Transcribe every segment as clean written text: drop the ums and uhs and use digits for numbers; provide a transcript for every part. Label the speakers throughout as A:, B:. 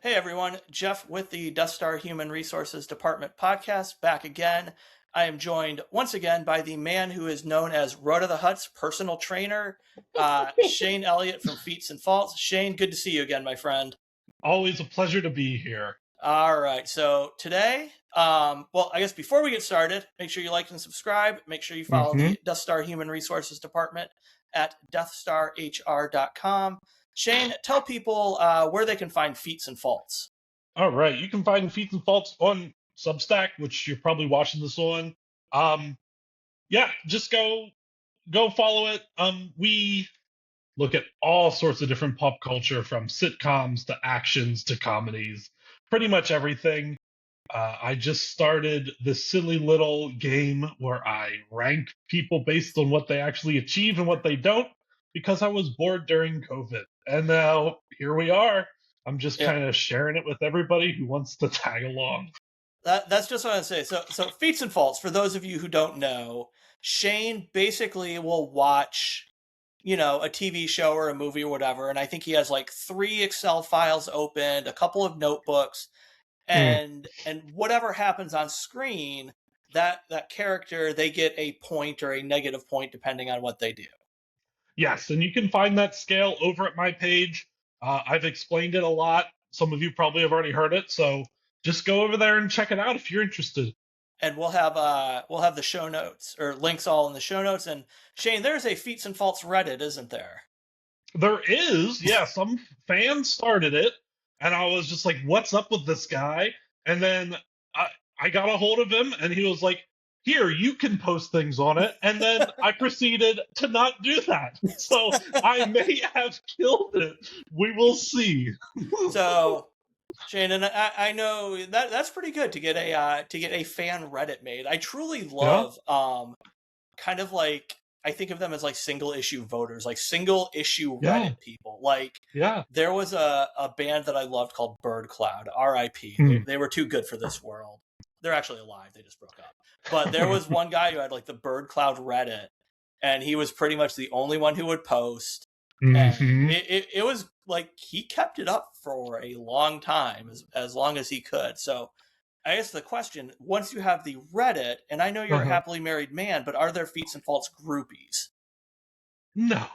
A: Hey everyone, Jeff with the Death Star Human Resources Department podcast back again. I am joined once again by the man who is known as Rhoda the Hutt's personal trainer, Shane Elliott from Feats and Faults. Shane, good to see you again, my friend.
B: Always a pleasure to be here.
A: All right, so today, I guess before we get started, make sure you like and subscribe. Make sure you follow the Death Star Human Resources Department at deathstarhr.com. Shane, tell people where they can find Feats and Faults.
B: All right, you can find Feats and Faults on Substack, which you're probably watching this on. Yeah, just go follow it. We look at all sorts of different pop culture, from sitcoms to actions to comedies, pretty much everything. I just started this silly little game where I rank people based on what they actually achieve and what they don't, because I was bored during COVID. And now here we are. I'm just
A: Yeah.
B: kind of sharing it with everybody who wants to tag along.
A: That's just what I say. So Feats and Faults, for those of you who don't know, Shane basically will watch, a TV show or a movie or whatever, and I think he has like 3 Excel files opened, a couple of notebooks, and whatever happens on screen, that character, they get a point or a negative point depending on what they do.
B: Yes, and you can find that scale over at my page. I've explained it a lot. Some of you probably have already heard it, so just go over there and check it out if you're interested.
A: And we'll have the show notes or links all in the show notes. And Shane, there's a Feats and Faults Reddit, isn't there?
B: There is, yeah, some fan started it, and I was just like, what's up with this guy? And then I got a hold of him, and he was like, here, you can post things on it. And then I proceeded to not do that. So I may have killed it. We will see.
A: So, Shane, and I know that's pretty good to get a fan Reddit made. I truly love kind of like, I think of them as like single issue voters, like single issue Reddit people. Like, there was a band that I loved called Bird Cloud, R.I.P. They were too good for this world. They're actually alive. They just broke up. But there was one guy who had like the Bird Cloud Reddit, and he was pretty much the only one who would post. And it was like he kept it up for a long time, as long as he could. So I guess the question, once you have the Reddit, and I know you're a happily married man, but are there Feats and Faults groupies?
B: No.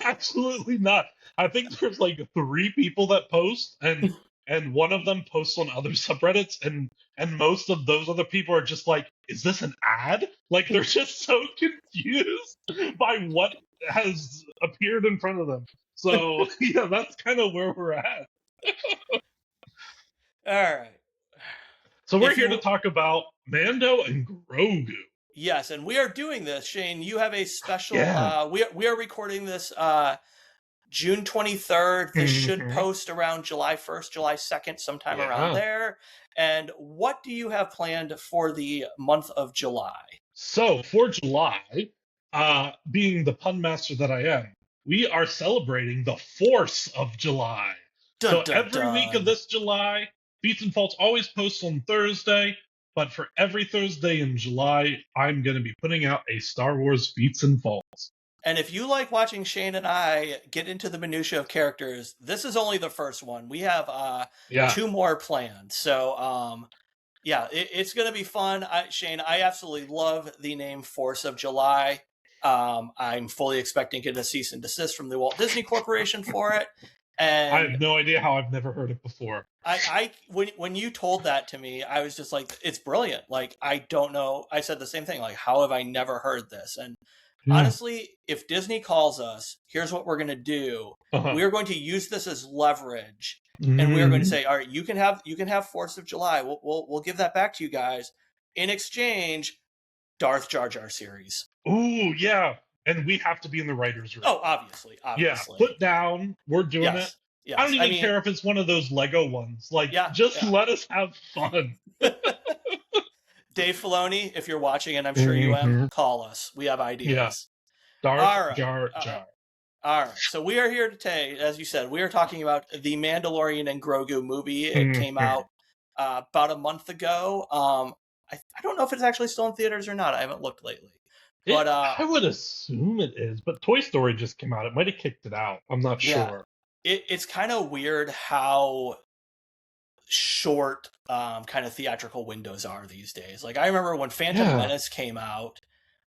B: Absolutely not. I think there's like 3 people that post, and one of them posts on other subreddits, and most of those other people are just like, is this an ad? Like, they're just so confused by what has appeared in front of them. So yeah, that's kind of where we're at.
A: All right.
B: So we're here to talk about Mando and Grogu.
A: Yes, and we are doing this, Shane. You have a special. We are recording this June 23rd. This should post around July 1st, July 2nd, sometime around there. And what do you have planned for the month of July?
B: So for July, being the pun master that I am, we are celebrating the Force of July. Every week of this July, Feats and Faults always posts on Thursday, but for every Thursday in July, I'm going to be putting out a Star Wars Feats and Faults.
A: And if you like watching Shane and I get into the minutia of characters, this is only the first one. We have 2 more planned. So, it's going to be fun. Shane, I absolutely love the name Force of July. I'm fully expecting to get a cease and desist from the Walt Disney Corporation for it. And
B: I have no idea how I've never heard it before.
A: When you told that to me, I was just like, it's brilliant. Like, I don't know. I said the same thing. Like, how have I never heard this? And honestly, if Disney calls us, here's what we're going to do. We're going to use this as leverage, and we're going to say, all right, you can have Force of July. We'll give that back to you guys. In exchange, Darth Jar Jar series.
B: Ooh, yeah. And we have to be in the writer's room.
A: Oh, obviously.
B: Yeah, put down. We're doing it. Yes. I don't even care if it's one of those Lego ones. Like, just let us have fun.
A: Dave Filoni, if you're watching, and I'm sure you am, call us. We have ideas.
B: Darth Jar Jar.
A: All right. So we are here today, as you said, we are talking about the Mandalorian and Grogu movie. It came out about a month ago. I don't know if it's actually still in theaters or not. I haven't looked lately. But
B: I would assume it is. But Toy Story just came out. It might have kicked it out. I'm not sure.
A: it's kind of weird how short kind of theatrical windows are these days. Like I remember when Phantom Menace came out,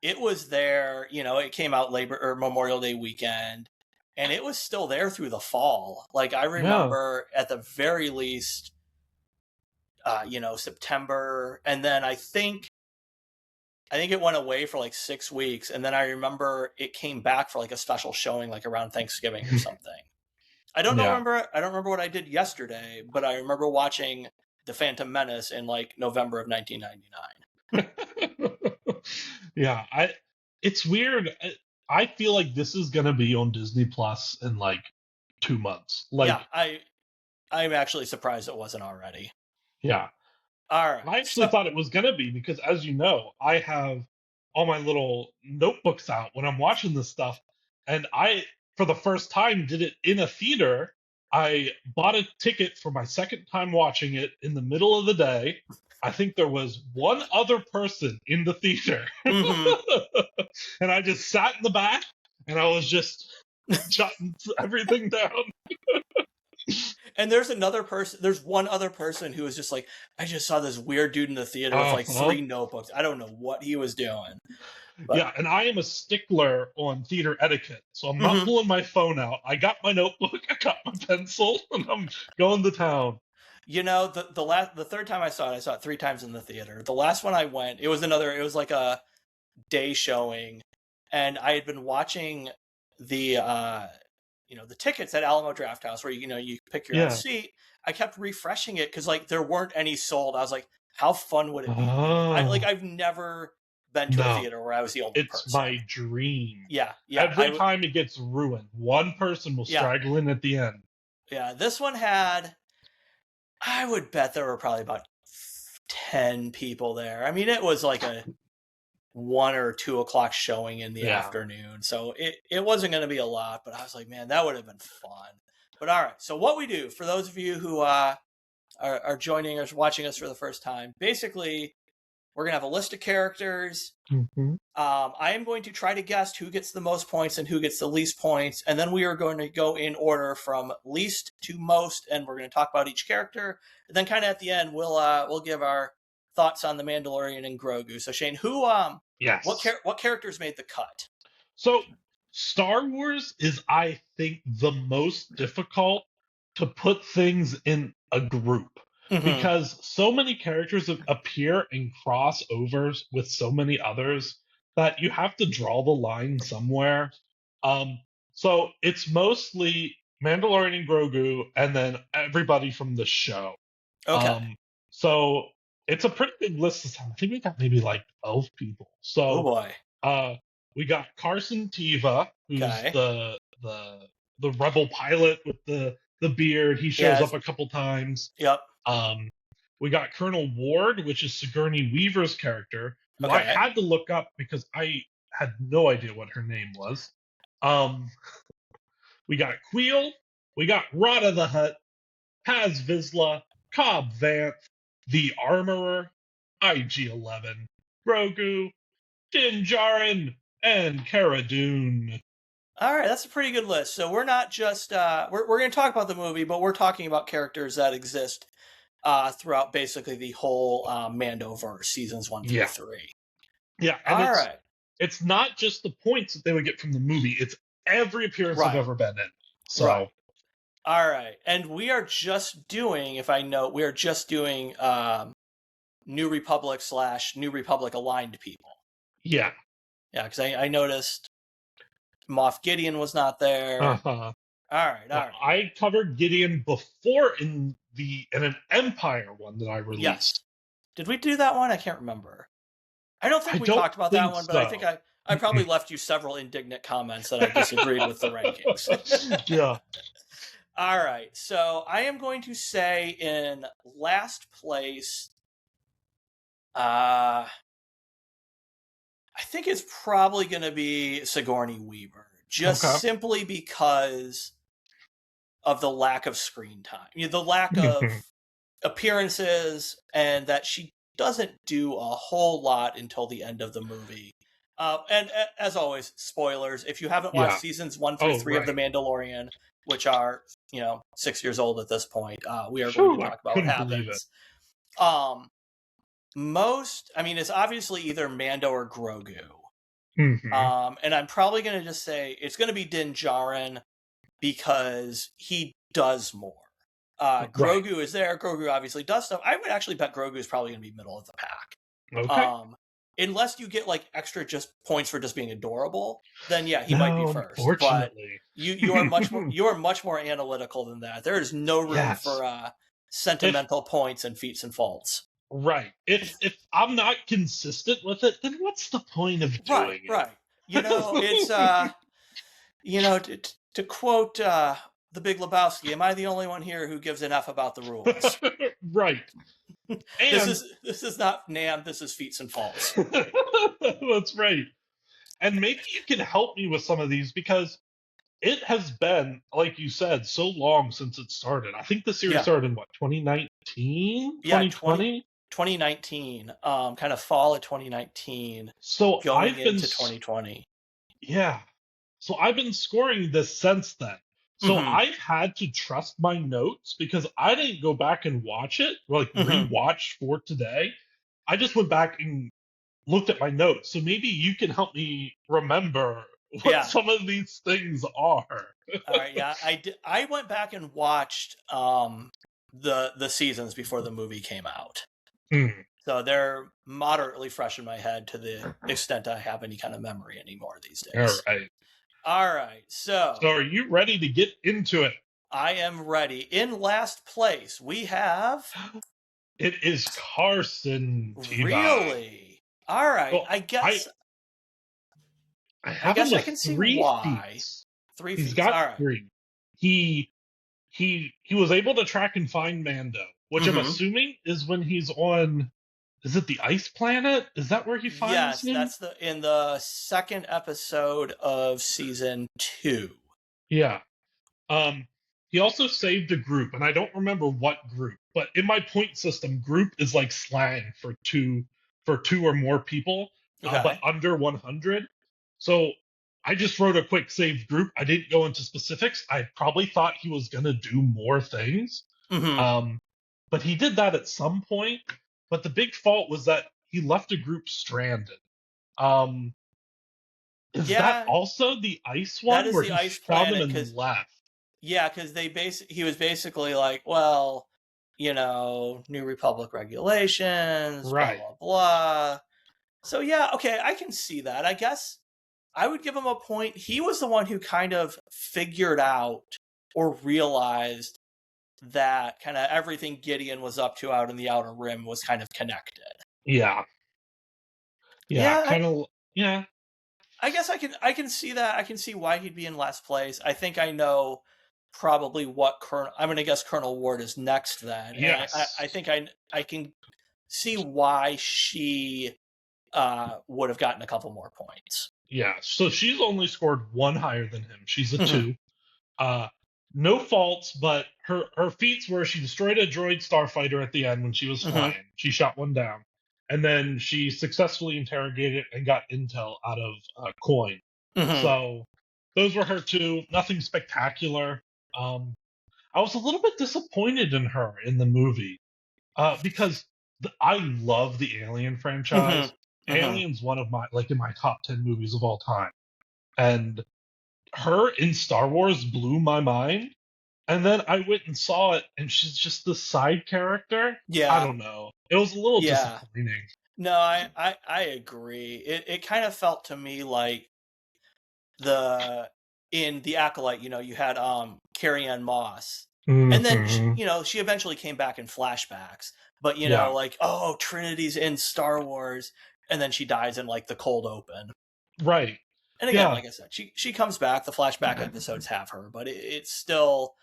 A: it was there, it came out Labor or Memorial Day weekend, and it was still there through the fall. Like I remember at the very least, September, and then I think it went away for like 6 weeks, and then I remember it came back for like a special showing, like around Thanksgiving or something. I don't remember what I did yesterday, but I remember watching The Phantom Menace in like November of 1999.
B: Yeah, it's weird. I feel like this is gonna be on Disney Plus in like 2 months. Like,
A: yeah, I'm actually surprised it wasn't already.
B: yeah.
A: All right.
B: I actually thought it was gonna be because, as you know, I have all my little notebooks out when I'm watching this stuff, and I, for the first time, did it in a theater. I bought a ticket for my second time watching it in the middle of the day. I think there was one other person in the theater, and I just sat in the back and I was just jotting everything down.
A: And there's one other person who was just like, I just saw this weird dude in the theater with like 3 notebooks. I don't know what he was doing. But...
B: Yeah, and I am a stickler on theater etiquette, so I'm not pulling my phone out. I got my notebook, I got my pencil, and I'm going to town.
A: The third time I saw it 3 times in the theater. The last one I went, it was like a day showing, and I had been watching the the tickets at Alamo Drafthouse where you pick your own seat. I kept refreshing it because like there weren't any sold. I was like, how fun would it be? I've never been to a theater where I was the only person.
B: It's my dream.
A: Yeah.
B: Every time it gets ruined, one person will straggle in at the end.
A: Yeah, this one had, I would bet there were probably about 10 people there. I mean, it was like a 1 or 2 o'clock showing in the afternoon, so it wasn't going to be a lot, but I was like, man, that would have been fun. But all right, so what we do, for those of you who are joining us, watching us for the first time, basically we're going to have a list of characters. I am going to try to guess who gets the most points and who gets the least points, and then we are going to go in order from least to most, and we're going to talk about each character, and then kind of at the end we'll give our thoughts on the Mandalorian and Grogu. So Shane, what characters made the cut?
B: So Star Wars is, I think, the most difficult to put things in a group because so many characters appear and cross overs with so many others that you have to draw the line somewhere. So it's mostly Mandalorian and Grogu, and then everybody from the show.
A: Okay.
B: So it's a pretty big list. I think we got maybe like 12 people. So,
A: oh boy.
B: We got Carson Teva, who's the rebel pilot with the beard. He shows up a couple times.
A: Yep.
B: We got Colonel Ward, which is Sigourney Weaver's character, who I had to look up because I had no idea what her name was. We got Queel. We got Rada the Hutt, Paz Vizsla, Cobb Vanth, the Armorer, IG-11, Grogu, Din Djarin, and Cara Dune.
A: All right, that's a pretty good list. So we're not just we're going to talk about the movie, but we're talking about characters that exist throughout basically the whole Mandoverse seasons 1 through 3.
B: Yeah, and it's not just the points that they would get from the movie; it's every appearance they've ever been in. So,
A: all right, and we are just doing, if I know, we are just doing New Republic / New Republic aligned people.
B: Yeah,
A: because I noticed Moff Gideon was not there. All right.
B: I covered Gideon before in an Empire one that I released.
A: Yes. Did we do that one? I can't remember. I don't think we talked about that one, but I think I probably left you several indignant comments that I disagreed with the rankings.
B: Yeah.
A: All right. So I am going to say in last place, I think it's probably going to be Sigourney Weaver, just simply because of the lack of screen time, the lack of appearances, and that she doesn't do a whole lot until the end of the movie. And as always, spoilers. If you haven't watched
B: Yeah.
A: seasons 1 through
B: Oh,
A: 3 of The
B: right.
A: Mandalorian, which are 6 years old at this point, we are going to
B: Phew, I
A: talk about what
B: couldn't believe it.
A: happens. I mean, it's obviously either Mando or Grogu.
B: Hmm.
A: And I'm probably going to just say it's going to be Din Djarin because he does more.
B: Right.
A: Grogu is there. Grogu obviously does stuff. I would actually bet Grogu is probably going to be middle of the pack.
B: Okay.
A: Unless you get like extra just points for just being adorable, then yeah, he might be
B: No,
A: first. But
B: unfortunately.
A: you are much more analytical than that. There is no room
B: Yes.
A: for
B: If
A: sentimental points and feats and faults.
B: right. If I'm not consistent with it, then what's the point of
A: Right,
B: doing
A: right. It's
B: it?
A: to quote the Big Lebowski, am I the only one here who gives an F about the rules?
B: Right. And
A: This is not Nam, this is feats and faults.
B: that's right. And maybe you can help me with some of these because it has been, like you said, so long since it started. I think the series
A: Yeah.
B: started in what, 2019,
A: Yeah,
B: 2020?
A: 2019, kind of fall of 2019,
B: So
A: going
B: I've been,
A: into 2020.
B: yeah. So I've been scoring this since then. So
A: Mm-hmm.
B: I've had to trust my notes because I didn't go back and watch it, or like
A: Mm-hmm.
B: rewatch for today. I just went back and looked at my notes. So maybe you can help me remember what
A: Yeah.
B: some of these things are.
A: All right. Yeah, I did. I went back and watched the seasons before the movie came out,
B: Mm,
A: so they're moderately fresh in my head to the extent I have any kind of memory anymore these
B: all
A: days.
B: right.
A: All right.
B: So
A: So
B: are you ready to get into it?
A: I am ready. In last place, we have
B: It is Carson T-Bone.
A: really. All right.
B: So I
A: I
B: have him
A: guess I
B: with
A: can see
B: three
A: why.
B: feats.
A: 3
B: He's
A: feats. All
B: got
A: right.
B: three. He he was able to track and find Mando, which I'm
A: Mm-hmm.
B: assuming is when he's on. Is it the ice planet? Is that where he finds
A: Yes,
B: him?
A: that's in the second episode of season 2.
B: Yeah. Um, he also saved a group, and I don't remember what group, but in my point system, group is like slang for two or more people, but
A: Okay.
B: under 100. So I just wrote a quick saved group. I didn't go into specifics. I probably thought he was gonna do more things,
A: Mm-hmm.
B: um, but he did that at some point. But the big fault was that he left a group stranded. Um, is that
A: Yeah,
B: also the ice
A: that
B: one
A: is
B: where
A: the
B: he
A: ice
B: found them
A: planet
B: and
A: because
B: left?
A: yeah, because he was basically like, well, New Republic regulations, blah
B: Right.
A: blah blah. So yeah, okay, I can see that. I guess I would give him a point. He was the one who kind of figured out or realized that kind of everything Gideon was up to out in the Outer Rim was kind of connected.
B: Yeah. Yeah.
A: Yeah,
B: Kind of. Yeah.
A: I guess I can see that. I can see why he'd be in last place. I think I know probably what Colonel. I'm going to guess Colonel Ward is next then, and I
B: Yes.
A: think I can see why she would have gotten a couple more points.
B: Yeah. So she's only scored one higher than him. She's a
A: Mm-hmm.
B: two. Uh, no faults, but her feats were she destroyed a droid starfighter at the end when she was
A: Mm-hmm.
B: flying. She shot one down, and then she successfully interrogated and got intel out of Coin.
A: Mm-hmm.
B: So those were her two. Nothing spectacular. I was a little bit disappointed in her in the movie because I love the Alien franchise.
A: Mm-hmm. Mm-hmm.
B: Alien's one of my like in my top 10 movies of all time, and her in Star Wars blew my mind. And then I went and saw it, and she's just the side character. I
A: Yeah.
B: don't know. It was a little
A: Yeah.
B: disappointing.
A: No, I agree. It kind of felt to me like the in the Acolyte, you had Carrie Ann Moss, and then
B: Hmm.
A: she eventually came back in flashbacks. But
B: Yeah.
A: like, oh, Trinity's in Star Wars, and then she dies in like the cold open.
B: Right.
A: And again,
B: Yeah.
A: like I said, she comes back. The flashback episodes have her, but it's still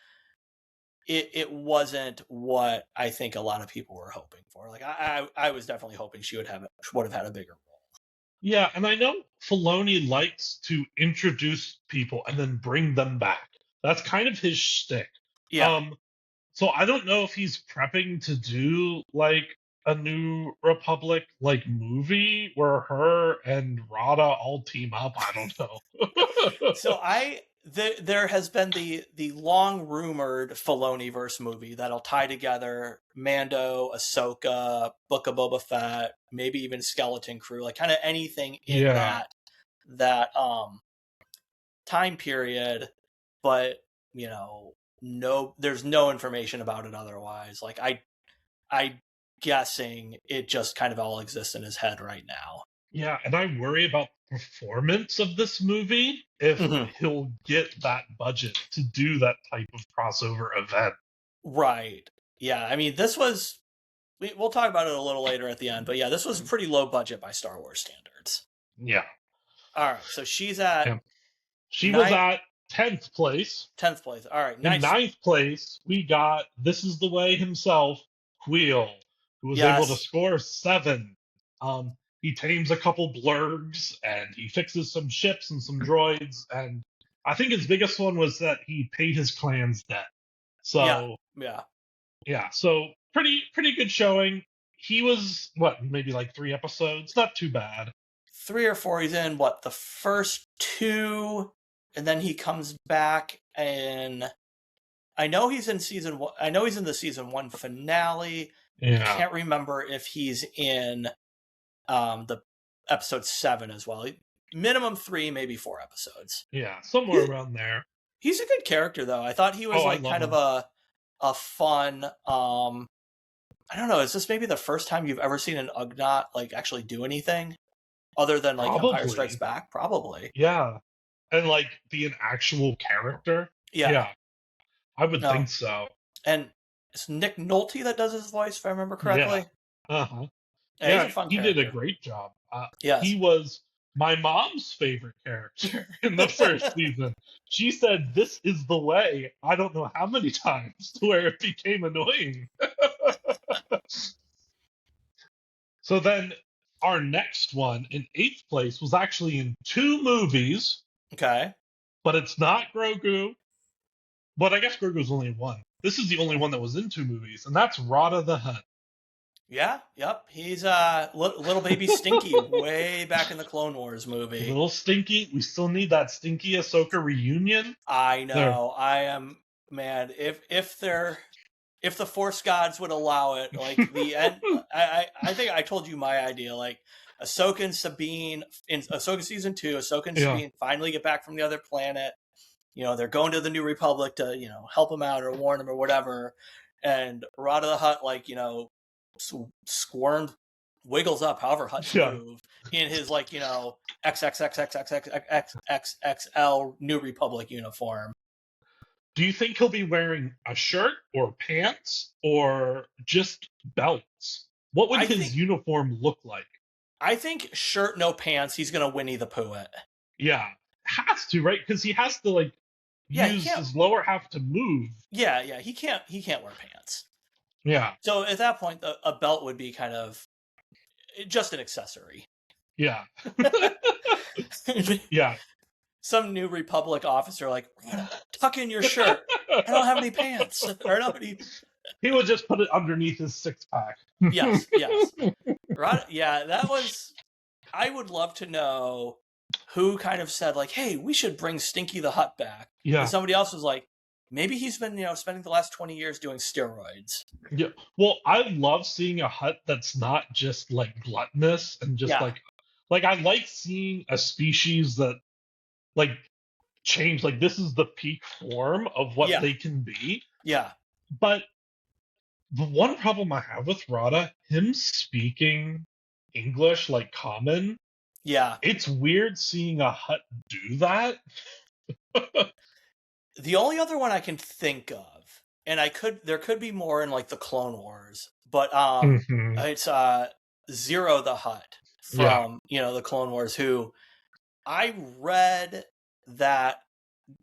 A: it wasn't what I think a lot of people were hoping for. Like I was definitely hoping she would have had a bigger role.
B: Yeah. And I know Filoni likes to introduce people and then bring them back. That's kind of his shtick.
A: Yeah.
B: Um, so I don't know if he's prepping to do like a New Republic like movie where her and Rada all team up. I don't know.
A: So there has been the long rumored Filoni-verse movie that'll tie together Mando, Ahsoka, Book of Boba Fett, maybe even Skeleton Crew, like kind of anything in
B: Yeah.
A: that time period, but there's no information about it otherwise. Like I guessing it just kind of all exists in his head right now.
B: Yeah, and I worry about the performance of this movie if
A: Mhm.
B: he'll get that budget to do that type of crossover event.
A: Right. Yeah. I mean, this was. We'll talk about it a little later at the end, but yeah, this was pretty low budget by Star Wars standards.
B: Yeah.
A: All right, so she's at
B: Yeah. She was
A: ninth,
B: at 10th place.
A: 10th place. All right,
B: In
A: nice.
B: ninth place, we got This Is the Way himself, Queel, who was able to
A: Yes.
B: score 7. He tames a couple blurgs and he fixes some ships and some droids. And I think his biggest one was that he paid his clan's debt.
A: Yeah.
B: So
A: Yeah.
B: yeah, so pretty good showing. He was what, maybe like 3 episodes, not too bad.
A: 3 or 4. He's in what, the first 2, and then he comes back, and I know he's in season 1. I know he's in the season 1 finale.
B: Yeah,
A: Can't remember if he's in the episode 7 as well. Minimum 3, maybe 4 episodes.
B: yeah, somewhere around there.
A: He's a good character though. I thought he was
B: Oh, I
A: like
B: love
A: kind
B: him.
A: of a fun I don't know, is this maybe the first time you've ever seen an Ugnaught like actually do anything other than like Empire Strikes
B: Probably.
A: Back? Probably.
B: Yeah, and like be an actual character.
A: Yeah.
B: Yeah, I would
A: No.
B: think so.
A: And it's Nick Nolte that does his voice, if I remember
B: Yeah.
A: correctly.
B: Uh-huh.
A: Yeah, he's
B: Yeah,
A: a fun
B: he did a
A: character.
B: great job. He
A: Yes.
B: was my mom's favorite character in the first season. She said, "This is the way." I don't know how many times to where it became annoying. So then our next one in 8th place was actually in 2 movies,
A: Okay.
B: but it's not Grogu. But I guess Grogu's only in 1. This is the only one that was in 2 movies, and that's Rada the Hutt.
A: Yeah, yep. He's little baby Stinky way back in the Clone Wars movie.
B: Little Stinky. We still need that Stinky Ahsoka reunion.
A: I know. I am, man, if the Force gods would allow it, like the end. I think I told you my idea. Like Ahsoka and Sabine in Ahsoka season 2, Ahsoka and Sabine finally get back from the other planet. They're going to the New Republic to help them out or warn them or whatever. And Rada the Hutt, like squirmed, wiggles up, however Hutts move in his like XXXXXXXXL New Republic uniform.
B: Do you think he'll be wearing a shirt or pants or just belts? What would his uniform look like?
A: I think shirt, no pants. He's gonna Winnie the Pooh it.
B: Yeah, has to, right? Because he has to like use his lower half to move.
A: Yeah, he can't wear pants.
B: Yeah.
A: So at that point, a belt would be kind of just an accessory.
B: Yeah. Yeah.
A: Some New Republic officer like, tuck in your shirt. I don't have any pants. Or I don't have any...
B: He would just put it underneath his 6-pack.
A: Yes. Yeah, that was... I would love to know who kind of said like, hey, we should bring Stinky the Hutt back.
B: Yeah.
A: And somebody else was like, maybe he's been, spending the last 20 years doing steroids.
B: Yeah. Well, I love seeing a Hutt that's not just like gluttonous and just like I like seeing a species that like change, like this is the peak form of what they can be.
A: Yeah.
B: But the one problem I have with Rada, him speaking English like common.
A: Yeah.
B: It's weird seeing a Hutt do that.
A: The only other one I can think of, and there could be more in like the Clone Wars, but it's Zero the Hutt from the Clone Wars, who I read that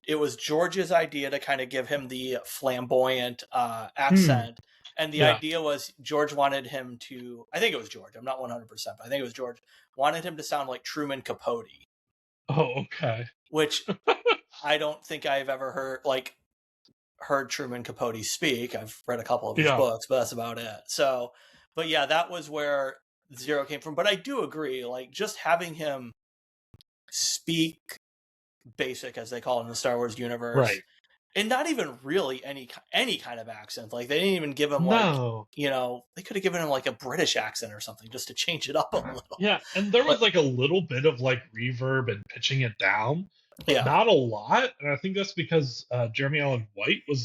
A: it was George's idea to kind of give him the flamboyant accent. And the idea was George wanted him to, I think it was George, I'm not 100%, but I think it was George, wanted him to sound like Truman Capote.
B: Oh, okay.
A: Which I don't think I've ever heard Truman Capote speak. I've read a couple of his books, but that's about it. So, but yeah, that was where Zero came from. But I do agree, like just having him speak basic, as they call it in the Star Wars universe,
B: Right.
A: and not even really any kind of accent. Like they didn't even give him like,
B: No.
A: they could have given him like a British accent or something just to change it up a little.
B: Yeah, and there was
A: But
B: like a little bit of like reverb and pitching it down, but
A: yeah,
B: not a lot. And I think that's because Jeremy Allen White did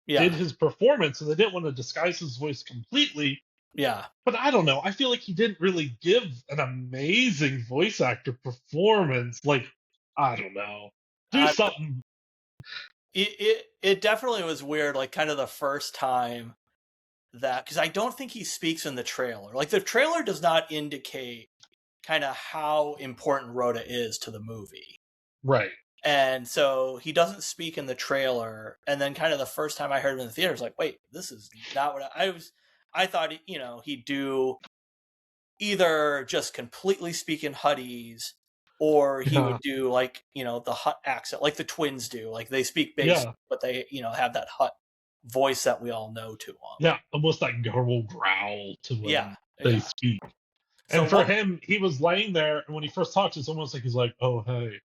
A: yeah,
B: his performance, and they didn't want to disguise his voice completely.
A: yeah.
B: But I don't know. I feel like he didn't really give an amazing voice actor performance. Like, I don't know. Do
A: I,
B: something.
A: it definitely was weird. Like kind of the first time that, because I don't think he speaks in the trailer. Like the trailer does not indicate kind of how important Rhoda is to the movie.
B: Right.
A: And so he doesn't speak in the trailer. And then kind of the first time I heard him in the theater, I was like, wait, this is not what I was. I thought, he'd do either just completely speak in Huddies, or he
B: Yeah.
A: would do like, the Hut accent, like the twins do. Like they speak basic,
B: Yeah.
A: but they, have that Hut voice that we all know to them.
B: Yeah. Almost like gurgle growl to
A: Yeah.
B: when they
A: Yeah.
B: speak.
A: So
B: And for
A: what,
B: him, he was laying there, and when he first talks, it's almost like he's like, "Oh, hey,"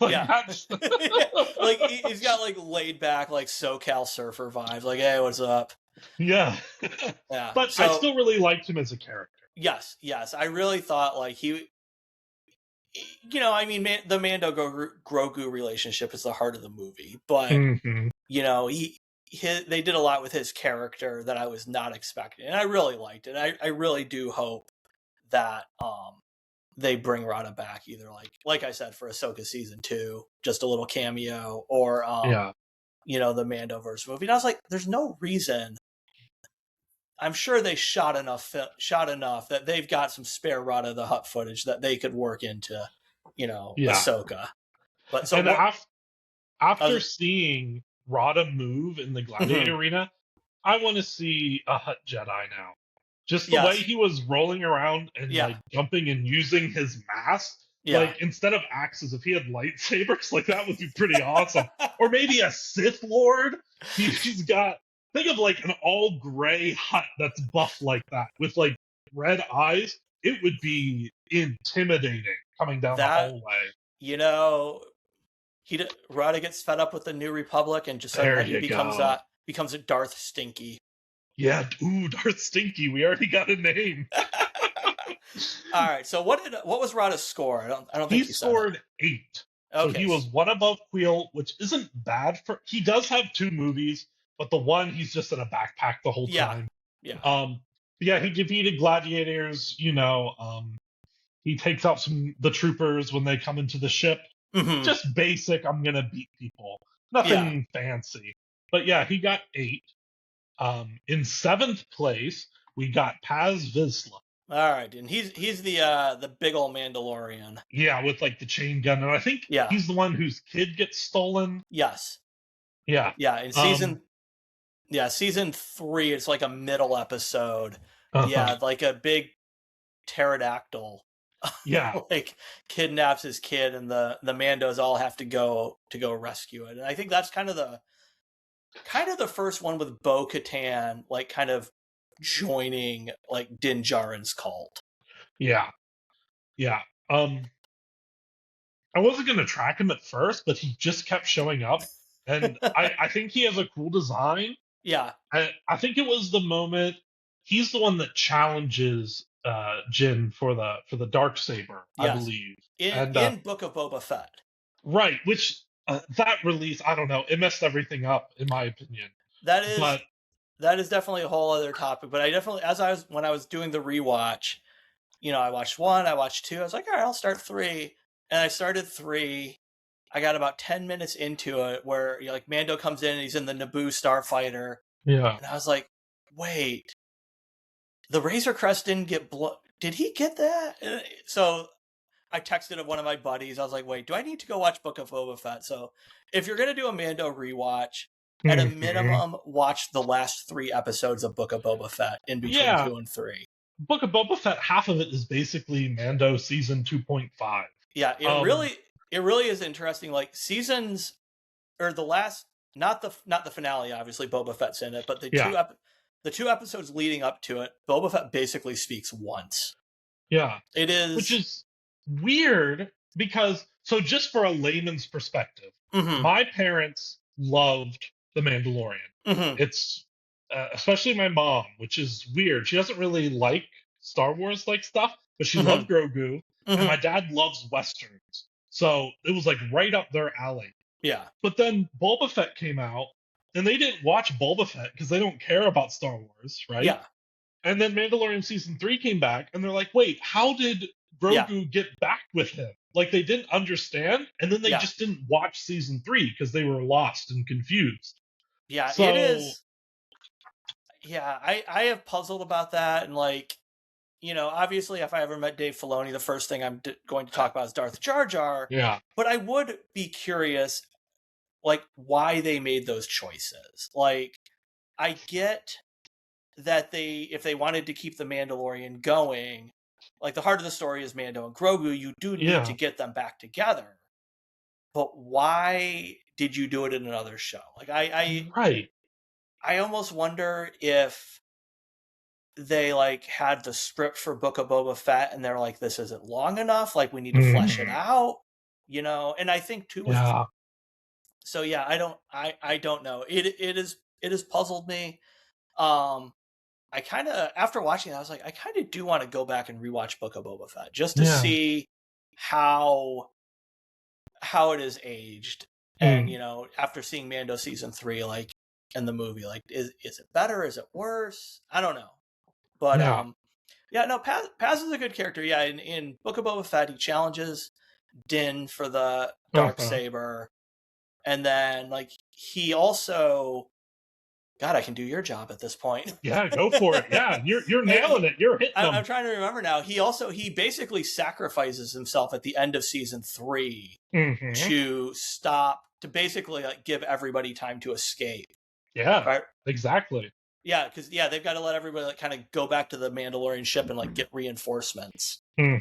B: like
A: yeah.
B: that's
A: Like he's got like laid back, like SoCal surfer vibes. Like, hey, what's up?
B: yeah.
A: Yeah.
B: But I
A: So
B: still really liked him as a character.
A: yes. I really thought like I mean, the Mando Grogu relationship is the heart of the movie, but
B: Hmm.
A: they did a lot with his character that I was not expecting, and I really liked it. I really do hope that they bring Rada back, either like I said, for Ahsoka season 2, just a little cameo, or
B: Yeah.
A: the Mandoverse movie. And I was like, there's no reason. I'm sure they shot enough that they've got some spare Rada the Hutt footage that they could work into,
B: Yeah.
A: Ahsoka. But so
B: And
A: what?
B: after seeing Rada move in the gladiator
A: Mhm.
B: arena, I want to see a Hutt Jedi now. Just the way
A: Yes,
B: he was rolling around and
A: yeah,
B: like jumping and using his mask,
A: yeah.
B: like instead of axes, if he had lightsabers, like that would be pretty awesome. Or maybe a Sith Lord. He's got think of like an all gray Hutt that's buff like that with like red eyes. It would be intimidating coming down the
A: That
B: hallway.
A: you know, Rada gets fed up with the New Republic, and just
B: There
A: suddenly he
B: you go.
A: becomes a Darth Stinky.
B: Yeah, ooh, Darth Stinky. We already got a name.
A: All right. So what was Rada's score? I don't
B: He
A: think you said it.
B: scored 8. So
A: Okay.
B: he was one above Queel, which isn't bad for. He does have 2 movies, but the one he's just in a backpack the whole
A: Yeah.
B: time.
A: Yeah.
B: Yeah, he defeated gladiators. He takes out the troopers when they come into the ship.
A: Hmm.
B: Just basic. I'm gonna beat people.
A: Yeah.
B: Nothing fancy. But yeah, he got 8. In 7th place, we got Paz Vizsla.
A: All right, and he's the big old Mandalorian.
B: Yeah, with like the chain gun, and I think
A: Yeah.
B: he's the one whose kid gets stolen.
A: Yes.
B: Yeah.
A: Yeah. In
B: Um.
A: season 3, it's like a middle episode.
B: Uh-huh.
A: Yeah, like a big pterodactyl
B: Yeah.
A: like kidnaps his kid, and the Mandos all have to go rescue it. And I think that's kind of the first one with Bo-Katan, like kind of joining like Din Djarin's cult.
B: Yeah. Yeah. I wasn't gonna track him at first, but he just kept showing up, and I think he has a cool design.
A: Yeah.
B: I think it was the moment he's the one that challenges Jin for the dark saber, I
A: Yes.
B: believe.
A: In
B: And
A: Book of Boba Fett.
B: right, which that release, I don't know, it messed everything up in my opinion.
A: That is
B: But
A: definitely a whole other topic. But I definitely, when I was doing the rewatch, I watched 1, I watched 2. I was like, all right, I'll start 3, and I started 3. I got about 10 minutes into it where like Mando comes in and he's in the Naboo starfighter,
B: yeah,
A: and I was like, wait, the Razor Crest didn't get did he get that? So I texted one of my buddies. I was like, wait, do I need to go watch Book of Boba Fett? So if you're going to do a Mando rewatch, at a
B: hmm
A: minimum, watch the last 3 episodes of Book of Boba Fett in between
B: yeah.
A: 2 and 3.
B: Book of Boba Fett, half of it is basically Mando season 2.5.
A: Yeah,
B: Um,
A: it really is interesting. Like seasons, or the last, not the finale, obviously Boba Fett's in it, but the
B: yeah,
A: the 2 episodes leading up to it, Boba Fett basically speaks once.
B: Yeah.
A: It
B: Which
A: is.
B: is weird because, so just for a layman's perspective,
A: Mm-hmm.
B: my parents loved The Mandalorian.
A: Mm-hmm.
B: It's, especially my mom, which is weird. She doesn't really like Star Wars like stuff, but she
A: Mm-hmm.
B: loved Grogu. And
A: Mm-hmm.
B: my dad loves Westerns. So it was like right up their alley.
A: Yeah.
B: But then Boba Fett came out, and they didn't watch Boba Fett because they don't care about Star Wars, right?
A: Yeah.
B: And then Mandalorian season 3 came back, and they're like, "Wait, how did
A: Yeah.
B: Grogu get back with him?" Like they didn't understand, and then they
A: Yeah.
B: just didn't watch season 3 because they were lost and confused.
A: Yeah. It
B: So
A: is. Yeah. I have puzzled about that, and like, obviously, if I ever met Dave Filoni, the first thing I'm going to talk about is Darth Jar Jar.
B: yeah,
A: But I would be curious, like, why they made those choices. Like, I get that if they wanted to keep the Mandalorian going, like the heart of the story is Mando and Grogu, you do need to
B: yeah,
A: get them back together. But why did you do it in another show? Like
B: right.
A: I almost wonder if they like had the script for Book of Boba Fett and they're like, this isn't long enough, like we need to flesh it
B: Mhm.
A: out, and I think too with
B: Yeah,
A: so yeah, I don't know. It has puzzled me. Um I kind of, after watching it, I was like, I kind of do want to go back and rewatch Book of Boba Fett just to
B: yeah,
A: see how it is aged. And
B: mm,
A: after seeing Mando season 3, like in the movie, like is it better? Is it worse? I don't know. But
B: yeah,
A: yeah, no, Paz is a good character. Yeah, in Book of Boba Fett, he challenges Din for the dark
B: uh-huh.
A: saber, and then like he also, God, I can do your job at this point.
B: Yeah. Go for it. Yeah, you're nailing it. You're hitting
A: I'm
B: them.
A: trying to remember now. He basically sacrifices himself at the end of season 3
B: Hmm.
A: to basically like give everybody time to escape.
B: Yeah,
A: Right?
B: exactly.
A: Yeah, because they've got to let everybody like kind of go back to the Mandalorian ship and like get reinforcements.
B: Hmm.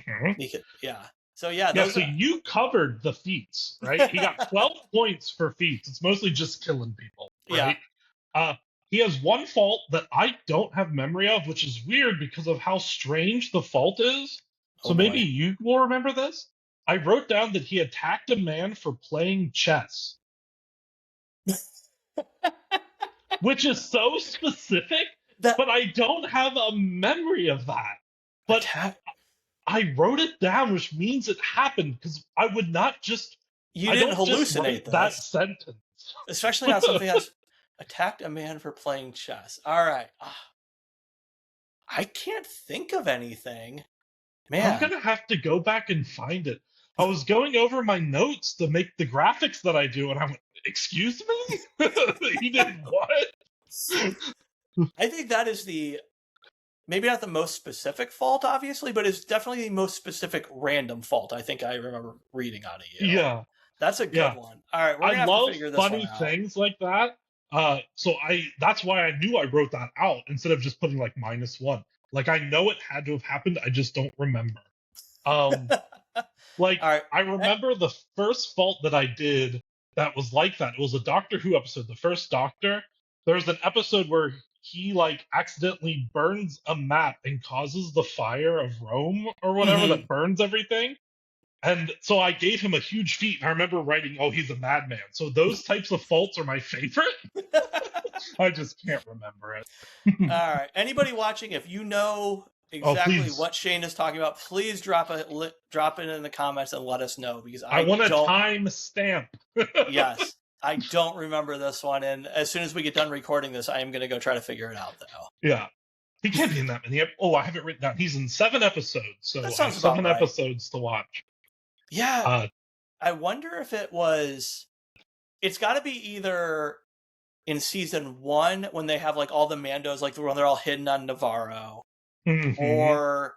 A: Yeah. So yeah,
B: Yeah,
A: those
B: so
A: are
B: you covered the feats, right? He got 12 points for feats. It's mostly just killing people,
A: yeah.
B: right? Uh, he has one fault that I don't have memory of, which is weird because of how strange the fault is.
A: Oh
B: So maybe
A: boy.
B: you will remember this. I wrote down that he attacked a man for playing chess, which is so specific,
A: That
B: but I don't have a memory of that. But
A: attack.
B: I wrote it down, which means it happened because
A: You
B: I
A: didn't
B: don't just
A: hallucinate
B: write that
A: this,
B: sentence.
A: especially on something that's attacked a man for playing chess. All right. I can't think of anything.
B: I'm
A: Man,
B: gonna have to go back and find it. I was going over my notes to make the graphics that I do, and I went, "Excuse me, he did what?"
A: I think that is maybe not the most specific fault, obviously, but it's definitely the most specific random fault I think I remember reading out of you.
B: Yeah,
A: That's a good
B: yeah.
A: one. All right, we're
B: I
A: gonna have to
B: love
A: figure this one
B: funny
A: out.
B: things like that. So that's why I knew I wrote that out instead of just putting like -1. Like I know it had to have happened, I just don't remember. Um, Like,
A: All right.
B: I remember the first fault that I did that was like that. It was a Doctor Who episode, the first Doctor. There's an episode where he like accidentally burns a map and causes the fire of Rome or whatever
A: Mm-hmm.
B: that burns everything. And so I gave him a huge feat. And I remember writing, "Oh, he's a madman." So those types of faults are my favorite. I just can't remember it.
A: All right. Anybody watching, if you know
B: Oh,
A: exactly
B: please.
A: what Shane is talking about, please drop it in the comments and let us know because
B: I
A: I
B: want a
A: don't.
B: time stamp.
A: Yes, I don't remember this one, and as soon as we get done recording this, I am going to go try to figure it out. Though
B: Yeah. He can't be in that many. Oh, I have it written down. He's in 7 episodes,
A: that
B: so I have
A: sounds about
B: 7
A: right.
B: episodes to watch.
A: Yeah,
B: Uh,
A: I wonder if it was. It's got to be either in season 1 when they have like all the Mandos, like when they're all hidden on Navarro,
B: mhm.
A: or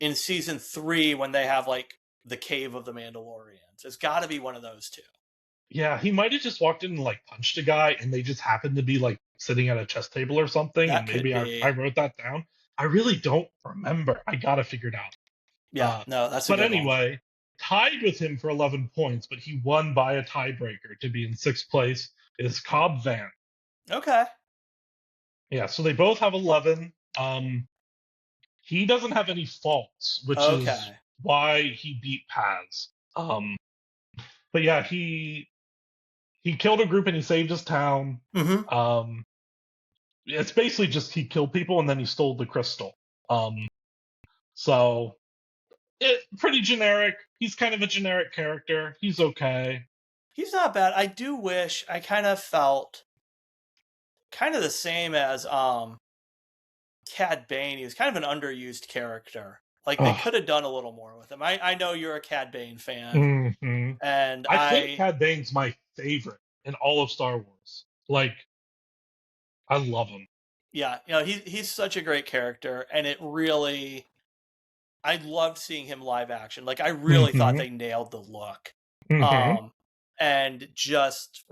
A: in season 3 when they have like the cave of the Mandalorians. It's got to be one of those two.
B: Yeah, he might have just walked in and like punched a guy, and they just happened to be like sitting at a chess table or something, and
A: That could
B: maybe I
A: be.
B: wrote that down. I really don't remember. I gotta figure it out.
A: Yeah, no, that's a
B: But
A: good one.
B: anyway, tied with him for 11 points, but he won by a tiebreaker to be in 6th place is Cobb Vanth.
A: Okay.
B: Yeah, so they both have 11. He doesn't have any faults, which is
A: Okay.
B: why he beat Paz. But yeah, he killed a group and he saved his town.
A: Mm-hmm.
B: Um, it's basically just he killed people and then he stole the crystal. Um, so it pretty generic. He's kind of a generic character. He's okay.
A: He's not bad. I do wish I kind of felt kind of the same as Cad Bane. He was kind of an underused character. Like they
B: Ugh.
A: could have done a little more with him. I know you're a Cad Bane fan,
B: Hmm.
A: and
B: I think Cad Bane's my favorite in all of Star Wars. Like, I love him.
A: yeah, he's such a great character, and it really I loved seeing him live action. Like I really thought
B: Hmm.
A: they nailed the look.
B: Hmm.
A: Um and just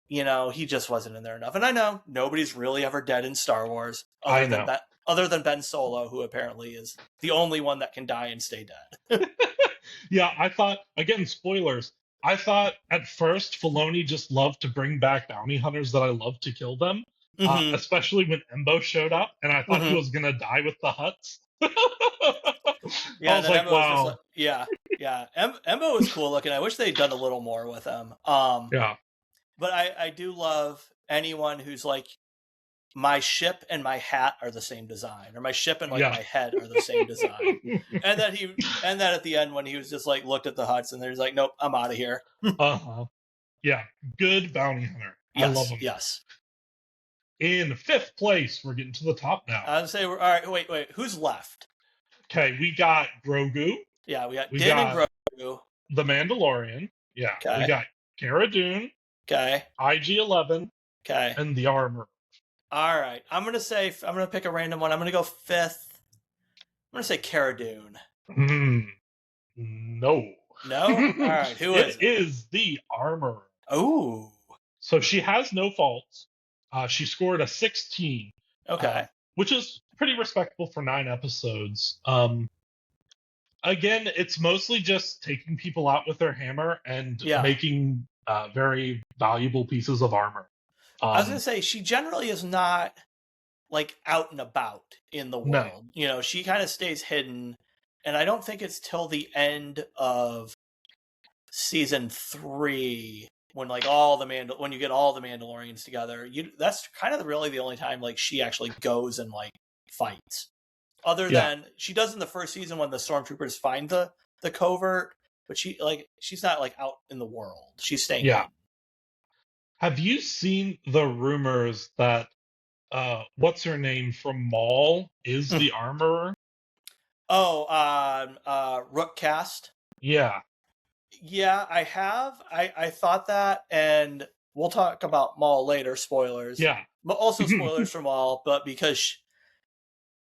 A: he just wasn't in there enough. And I know nobody's really ever dead in Star Wars
B: I know.
A: other than Ben Solo, who apparently is the only one that can die and stay dead.
B: Yeah, I thought, again, spoilers. I thought at first Filoni just loved to bring back bounty hunters that I love to kill them,
A: Mhm.
B: especially when Embo showed up, and I thought he
A: Mhm.
B: was going to die with the Huts. I
A: Yeah, and
B: was
A: then
B: like,
A: Emma was just like,
B: wow.
A: yeah. Yeah. Emma was cool looking. I wish they'd done a little more with him.
B: Yeah.
A: But I do love anyone who's like my ship and my hat are the same design, or my ship and like
B: Yeah.
A: my head are the same design. And that at the end when he was just like looked at the huts and there's like, nope, I'm out of here.
B: Uh-huh. Yeah. Good bounty hunter. I love
A: Yes,
B: him.
A: yes.
B: In fifth place, we're getting to the top now.
A: I would say we're all right. Wait. Who's left?
B: Okay, we got Grogu.
A: Yeah, we got
B: We
A: Din and
B: got
A: Grogu.
B: the Mandalorian. Yeah. We
A: Okay,
B: got Cara Dune,
A: okay,
B: IG-11,
A: okay.
B: and the Armor.
A: All right. I'm gonna pick a random one. I'm gonna go fifth. I'm gonna say Cara Dune.
B: No.
A: No. All right. Who is
B: It
A: it?
B: is the Armor.
A: Oh.
B: So she has no faults. She scored a 16,
A: Okay.
B: which is pretty respectable for 9 episodes. Again, it's mostly just taking people out with their hammer and
A: Yeah.
B: making very valuable pieces of armor.
A: I was gonna say she generally is not like out and about in the
B: No.
A: world. She kind of stays hidden, and I don't think it's till the end of season 3 when like when you get all the Mandalorians together. That's kind of really the only time like she actually goes and like fights. Other
B: Yeah.
A: than she does in the first season when the stormtroopers find the covert, but she's not like out in the world. She's staying
B: Yeah.
A: hidden.
B: Have you seen the rumors that what's her name from Maul is the armorer?
A: Rook cast.
B: Yeah.
A: Yeah, I have. I thought that, and we'll talk about Maul later. Spoilers.
B: Yeah.
A: But also spoilers for Maul, but because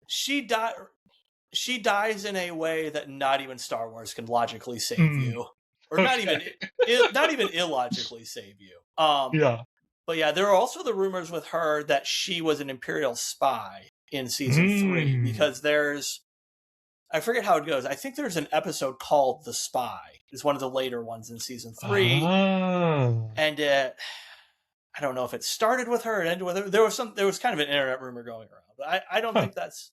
A: she dies in a way that not even Star Wars can logically save you, or
B: Okay.
A: not even illogically save you.
B: Yeah.
A: But yeah, there are also the rumors with her that she was an Imperial spy in season 3 because I forget how it goes. I think there's an episode called The Spy. It's one of the later ones in season 3.
B: Oh.
A: And I don't know if it started with her, it ended with her. There was kind of an internet rumor going around. But I don't think that's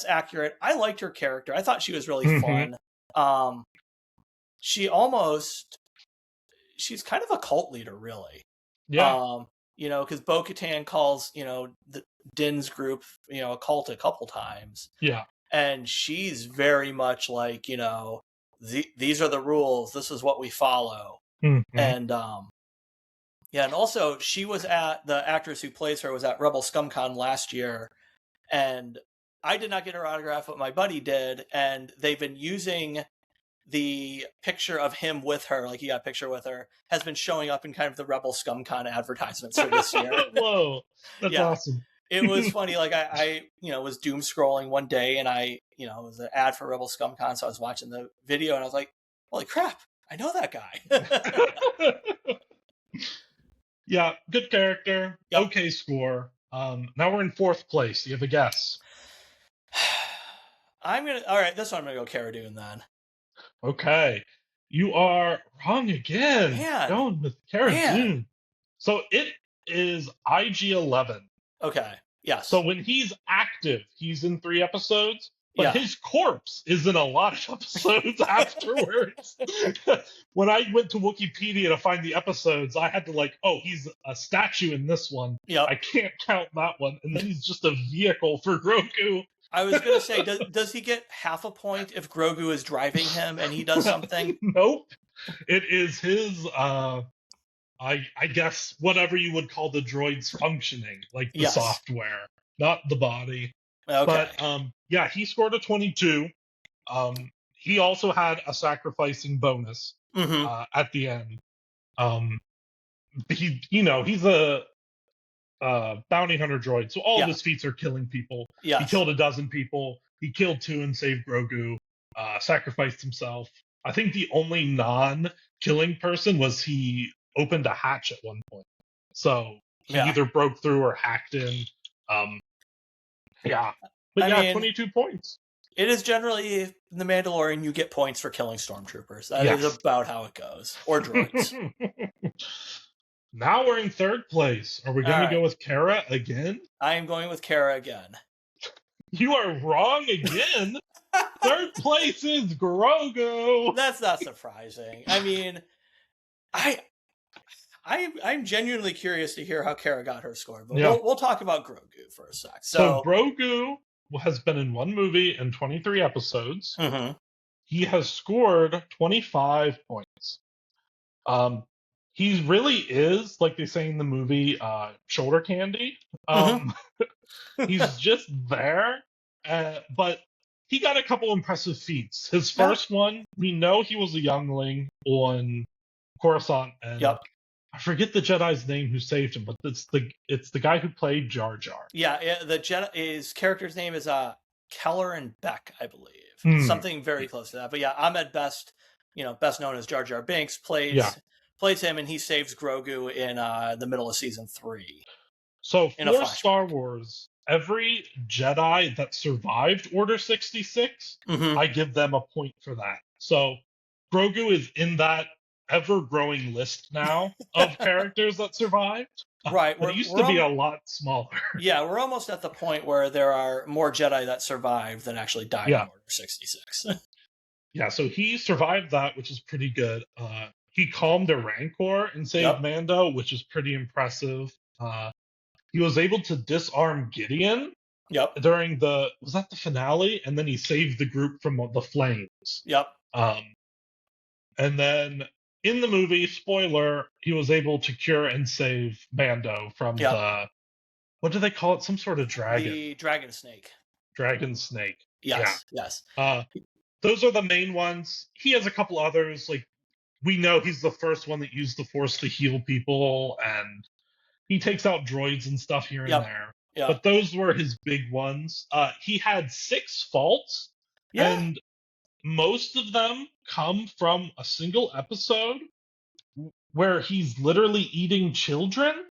A: accurate. I liked her character. I thought she was really fun. She's kind of a cult leader, really.
B: Yeah.
A: Because Bo-Katan calls, the Din's group, a cult a couple times.
B: Yeah.
A: And she's very much like, these are the rules. This is what we follow.
B: Mm-hmm.
A: And and also the actress who plays her was at Rebel ScumCon last year, and I did not get her autograph, but my buddy did, and they've been using the picture of him with her, like he got a picture with her, has been showing up in kind of the Rebel ScumCon advertisements for this year.
B: Whoa, that's awesome.
A: It was funny. Like I was doom scrolling one day, and it was an ad for Rebel ScumCon, so I was watching the video, and I was like, "Holy crap! I know that guy."
B: Yeah, good character.
A: Yep.
B: Okay score. Now we're in fourth place. Do you have a guess?
A: All right, this one I'm gonna go Cara Dune then.
B: Okay. You are wrong again.
A: Man.
B: Going with Cara Dune. So it is IG-11.
A: Okay. Yes.
B: So when he's active, he's in 3 episodes, but
A: Yeah.
B: his corpse is in a lot of episodes afterwards. When I went to Wikipedia to find the episodes, I had to like, oh, he's a statue in this one.
A: Yep.
B: I can't count that one. And then he's just a vehicle for Grogu.
A: I was gonna say, does he get half a point if Grogu is driving him and he does something?
B: Nope. It is his I guess whatever you would call the droid's functioning, like the
A: Yes.
B: software, not the body.
A: Okay.
B: But yeah, he scored a 22. He also had a sacrificing bonus at the end. He's a bounty hunter droid, so all of his feats are killing people.
A: Yes.
B: He killed 12 people. He killed 2 and saved Grogu. Sacrificed himself. I think the only non-killing person was he opened a hatch at one point, so he either broke through or hacked in. Yeah, but I mean, 22 points.
A: It is generally in the Mandalorian you get points for killing stormtroopers. That is about how it goes, or droids.
B: Now we're in 3rd place. Are we going to go with Kara again?
A: I am going with Kara again.
B: You are wrong again. 3rd place is Grogu.
A: That's not surprising. I mean, I'm genuinely curious to hear how Kara got her score, but we'll talk about Grogu for a sec.
B: So Grogu has been in 1 movie and 23 episodes. He has scored 25 points. He really is, like they say in the movie, shoulder candy. He's just there, but he got a couple impressive feats. His first one, we know he was a youngling on Coruscant, and I forget the Jedi's name who saved him, but it's the guy who played Jar Jar.
A: Yeah, the Jedi, his character's name is Keller and Beck, I believe. Something very close to that. But yeah, Ahmed Best, best known as Jar Jar Binks, plays him, and he saves Grogu in the middle of season 3.
B: So for Star Wars, every Jedi that survived Order 66, I give them a point for that. So Grogu is in that ever-growing list now of characters that survived.
A: Right.
B: It used to be a lot smaller.
A: Yeah, we're almost at the point where there are more Jedi that survive than actually died in Order 66.
B: Yeah, so he survived that, which is pretty good. He calmed a Rancor and saved Mando, which is pretty impressive. He was able to disarm Gideon during was that the finale? And then he saved the group from the flames. And then in the movie, spoiler, he was able to cure and save Mando from the, what do they call it? Some sort of dragon.
A: The dragon snake.
B: Dragon snake.
A: Yes.
B: Those are the main ones. He has a couple others. Like, we know he's the first one that used the Force to heal people, and he takes out droids and stuff here and there. But those were his big ones. He had 6 faults, and most of them come from a single episode where he's literally eating children.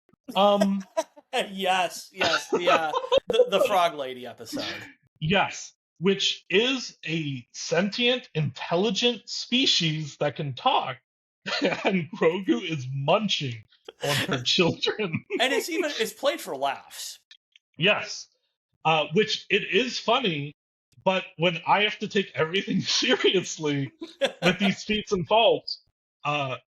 A: Yes, the Frog Lady episode.
B: Yes, which is a sentient, intelligent species that can talk, and Grogu is munching on her children.
A: And it's played for laughs.
B: Yes, which it is funny, but when I have to take everything seriously with these feats and faults,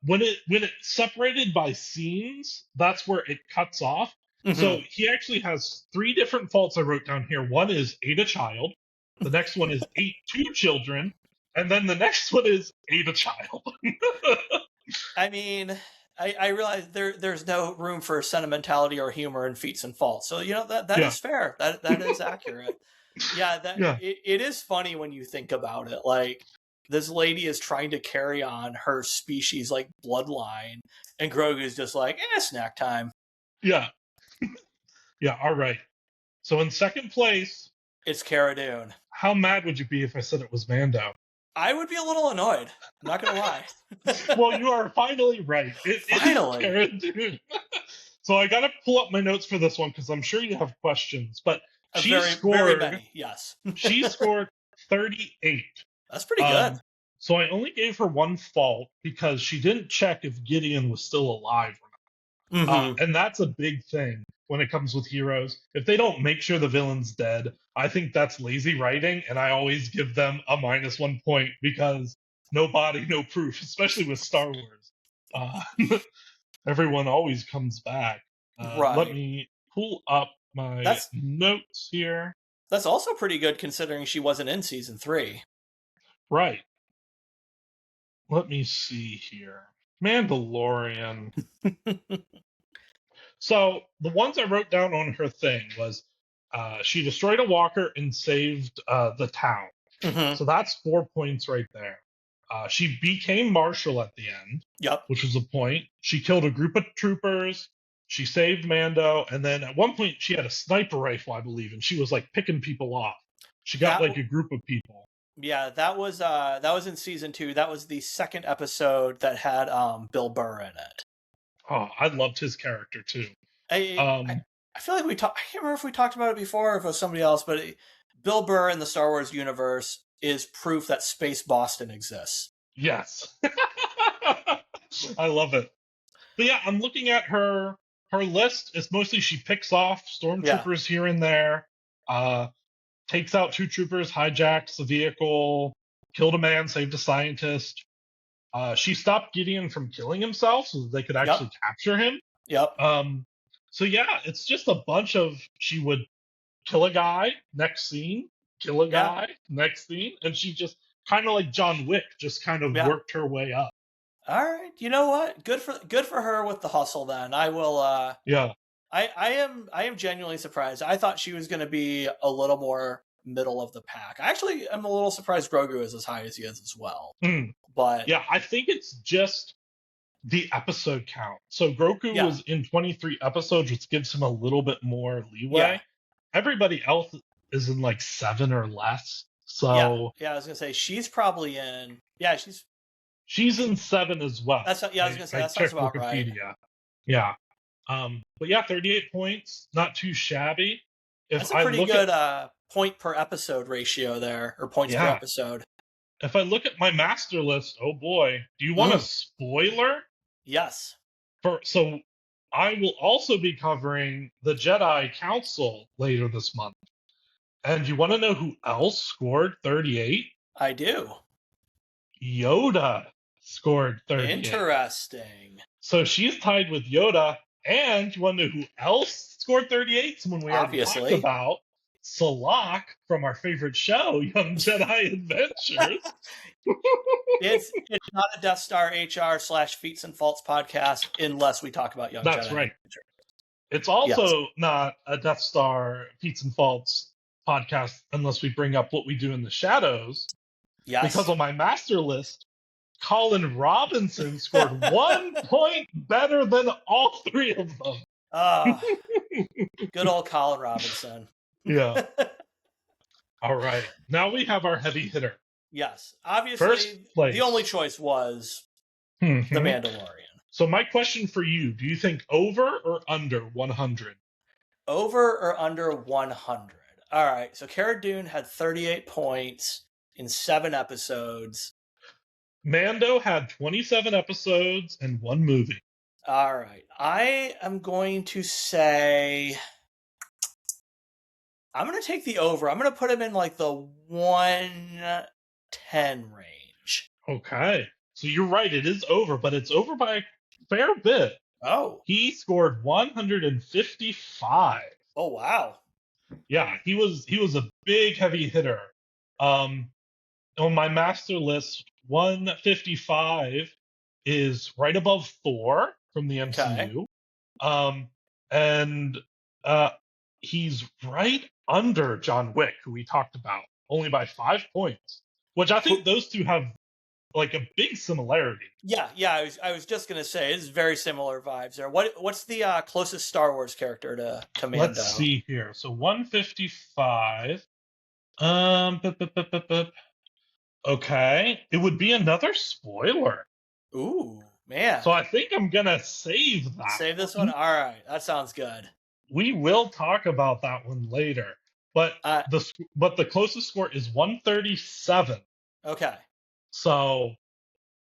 B: when it's separated by scenes, that's where it cuts off. So he actually has 3 different faults I wrote down here. One is ate a child. The next one is ate 2 children. And then the next one is ate a child.
A: I mean, I realize there's no room for sentimentality or humor in feats and faults. So, that is fair. That is accurate. It is funny when you think about it. Like, this lady is trying to carry on her species, like, bloodline. And Grogu's just like, snack time.
B: Yeah. Yeah, all right. So in 2nd place,
A: it's Cara Dune.
B: How mad would you be if I said it was Mando?
A: I would be a little annoyed. I'm not going to lie.
B: Well, you are finally right.
A: Finally.
B: Cara Dune. So I got to pull up my notes for this one because I'm sure you have questions. But she scored,
A: very many, yes.
B: She scored 38.
A: That's pretty good.
B: So I only gave her 1 fault because she didn't check if Gideon was still alive or And that's a big thing when it comes with heroes. If they don't make sure the villain's dead, I think that's lazy writing, and I always give them a -1 point because no body, no proof, especially with Star Wars. Uh, everyone always comes back. Let
A: Right.
B: me pull up my
A: That's
B: notes here.
A: that's also pretty good considering she wasn't in season 3.
B: Right. Let me see here. Mandalorian. So the ones I wrote down on her thing was she destroyed a walker and saved the town.
A: Mm-hmm.
B: So that's 4 points right there. She became marshal at the end,
A: Yep.
B: which was a point. She killed a group of troopers. She saved Mando, and then at one point she had a sniper rifle, I believe, and she was like picking people off. She got
A: That
B: like a group of people.
A: Yeah, that was in season 2. That was the second episode that had Bill Burr in it.
B: Oh, I loved his character too.
A: I I feel like I can't remember if we talked about it before or if it was somebody else, but Bill Burr in the Star Wars universe is proof that Space Boston exists.
B: Yes. I love it. But yeah, I'm looking at her list. It's mostly she picks off
A: Yeah.
B: stormtroopers here and there, uh, takes out two troopers, hijacks the vehicle, killed a man, saved a scientist. She stopped Gideon from killing himself so that they could
A: Yep.
B: actually capture him.
A: Yep.
B: So yeah, it's just a bunch of she would kill a guy, next scene, kill a
A: Yeah.
B: guy, next scene, and she just kind of like John Wick, just kind of
A: Yeah.
B: worked her way up.
A: All right. You know what? Good for her with the hustle then. I will
B: Yeah.
A: I am genuinely surprised. I thought she was going to be a little more middle of the pack. I actually am a little surprised Grogu is as high as he is as well.
B: Mm.
A: But
B: Yeah, I think it's just the episode count. So Grogu
A: yeah.
B: was in 23 episodes, which gives him a little bit more leeway.
A: Yeah.
B: Everybody else is in like 7 or less. So
A: yeah, I was gonna say she's probably in. Yeah,
B: she's in 7 as well.
A: I was gonna say
B: I
A: that sounds
B: checked
A: about right.
B: Wikipedia. Yeah. But yeah, 38 points, not too shabby.
A: That's
B: If
A: a
B: I
A: pretty
B: look
A: good
B: at
A: point per episode ratio there, or points per
B: yeah,
A: episode.
B: if I look at my master list, oh boy, do you want a spoiler?
A: Yes.
B: So I will also be covering the Jedi Council later this month. And you want to know who else scored 38?
A: I do.
B: Yoda scored 38.
A: Interesting.
B: So she's tied with Yoda. And you want to know who else scored 38? Someone we already talked
A: Obviously.
B: about. Salak from our favorite show, Young Jedi Adventures.
A: It's not a Death Star HR/Feats and Faults podcast unless we talk about Young Jedi.
B: That's right. It's also not a Death Star Feats and Faults podcast unless we bring up what we do in the shadows.
A: Yes.
B: Because on my master list, Colin Robinson scored 1 point better than all 3 of them.
A: Oh, good old Colin Robinson.
B: Yeah. All right. Now we have our heavy hitter.
A: Yes. Obviously, the only choice was The Mandalorian.
B: So my question for you, do you think over or under 100?
A: Over or under 100? All right. So Cara Dune had 38 points in 7 episodes.
B: Mando had 27 episodes and 1 movie.
A: All right. I am going to say I'm going to take the over. I'm going to put him in like the 110 range.
B: Okay. So you're right. It is over, but it's over by a fair bit.
A: Oh.
B: He scored 155.
A: Oh, wow.
B: Yeah, he was a big heavy hitter. On my master list, 155 is right above Thor from the MCU.
A: Okay.
B: And he's right under John Wick, who we talked about, only by 5 points, which I think those two have like a big similarity.
A: Yeah. I was just gonna say it's very similar vibes there. What's the closest Star Wars character to Mando?
B: Let's see here. So 155. Okay, it would be another spoiler.
A: Ooh, man.
B: So I think I'm gonna save that.
A: Save this one? All right. That sounds good.
B: We will talk about that one later. But the closest score is 137.
A: Okay.
B: So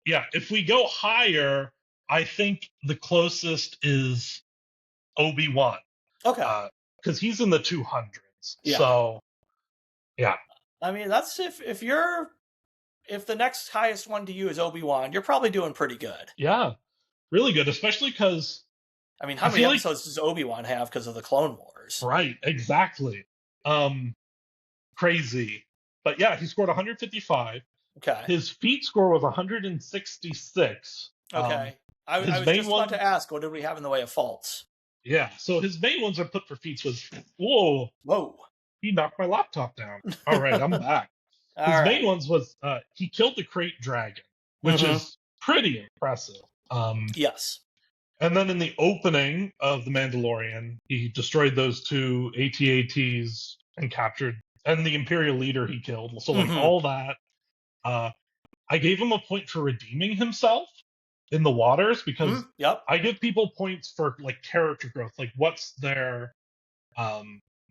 B: yeah, if we go higher, I think the closest is Obi-Wan,
A: Okay.
B: because he's in the 200s.
A: Yeah.
B: So, yeah.
A: I mean, that's if the next highest one to you is Obi-Wan, you're probably doing pretty good.
B: Yeah, really good, especially because
A: I mean, how
B: I
A: many
B: feel like,
A: episodes does Obi-Wan have because of the Clone Wars?
B: right, exactly. Crazy. But yeah, he scored 155.
A: Okay.
B: His feat score was 166.
A: Okay. I
B: His
A: was
B: main
A: just about
B: one,
A: to ask, what did we have in the way of faults?
B: yeah. So his main ones I put for feats was, whoa,
A: Whoa.
B: he knocked my laptop down. All right, I'm back.
A: All
B: His main
A: right.
B: ones was he killed the crate dragon, which
A: Mm-hmm.
B: is pretty impressive.
A: Yes.
B: And then in the opening of The Mandalorian, he destroyed those two AT-ATs and captured, and the Imperial leader he killed. So, like,
A: Mm-hmm.
B: all that. I gave him a point for redeeming himself in the waters because
A: Yep.
B: I give people points for, like, character growth, like what's their goal.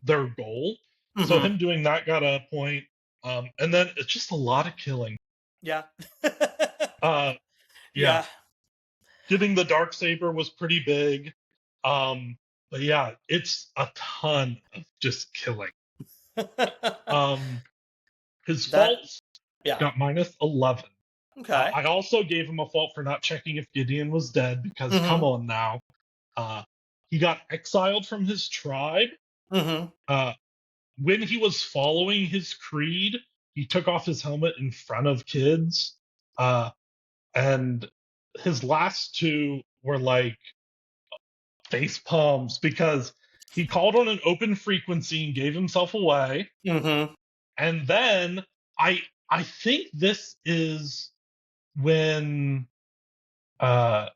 B: So
A: Mm-hmm.
B: him doing that got a point. And then it's just a lot of killing.
A: Yeah.
B: Uh, yeah,
A: Yeah.
B: getting the dark saber was pretty big. But yeah, it's a ton of just killing. His
A: That.
B: faults
A: Yeah.
B: got minus 11.
A: Okay.
B: I also gave him a fault for not checking if Gideon was dead because
A: Mm-hmm.
B: come on now. Uh, he got exiled from his tribe.
A: Mm-hmm.
B: When he was following his creed, he took off his helmet in front of kids. And his last two were like face palms because he called on an open frequency and gave himself away.
A: Mm-hmm.
B: And then I think this is when Boba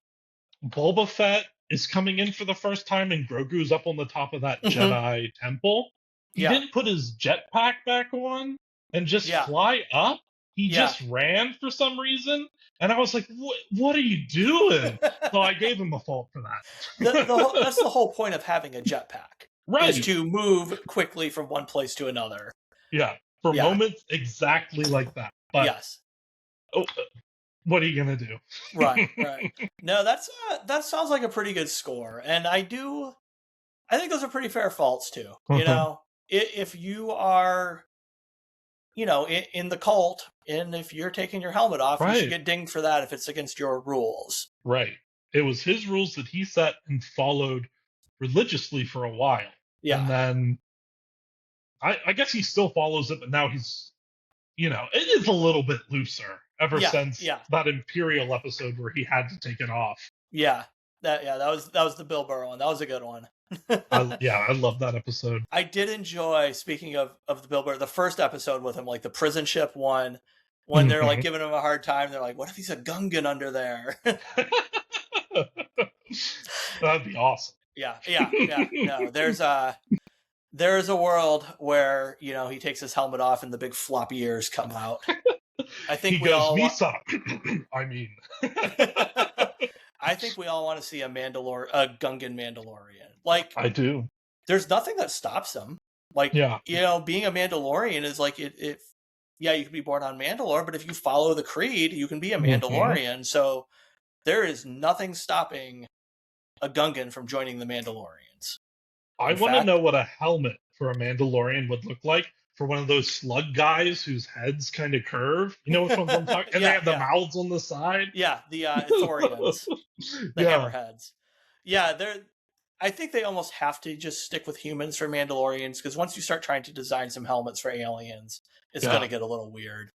B: Fett is coming in for the first time and Grogu's up on the top of that
A: Mm-hmm.
B: Jedi temple. He
A: Yeah.
B: didn't put his jetpack back on and just
A: Yeah.
B: fly up. He
A: Yeah.
B: just ran for some reason. And I was like, what are you doing? So I gave him a fault for that.
A: That's the whole point of having a jetpack.
B: Right.
A: Is to move quickly from one place to another.
B: Yeah. For
A: Yeah.
B: moments exactly like that. But
A: Yes.
B: What are you gonna do?
A: Right. No, that sounds like a pretty good score, and I think those are pretty fair faults too. You know, if you are, in the cult, and if you're taking your helmet off, you should get dinged for that if it's against your rules.
B: Right. It was his rules that he set and followed religiously for a while.
A: Yeah.
B: And then I guess he still follows it, but now he's, it is a little bit looser ever since that Imperial episode where he had to take it off.
A: Yeah. That was the Bill Burr one. That was a good one.
B: I love that episode.
A: I did enjoy, speaking of the Bill Burr, the first episode with him, like the prison ship one, when they're like giving him a hard time. They're like, what if he's a Gungan under there?
B: That'd be awesome.
A: Yeah. No, there's a world where, he takes his helmet off and the big floppy ears come out. I think
B: Misa. I mean,
A: I think we all want to see a Gungan Mandalorian. Like,
B: I do.
A: There's nothing that stops him. Like, being a Mandalorian is like you can be born on Mandalore, but if you follow the creed, you can be a Mandalorian. So there is nothing stopping a Gungan from joining the Mandalorians.
B: I want to know what a helmet for a Mandalorian would look like for one of those slug guys whose heads kind of curve. You know which ones I'm talking? And they have the mouths on the side.
A: Yeah, the Ithorians, the hammerheads. Yeah, I think they almost have to just stick with humans for Mandalorians, because once you start trying to design some helmets for aliens, it's going to get a little weird.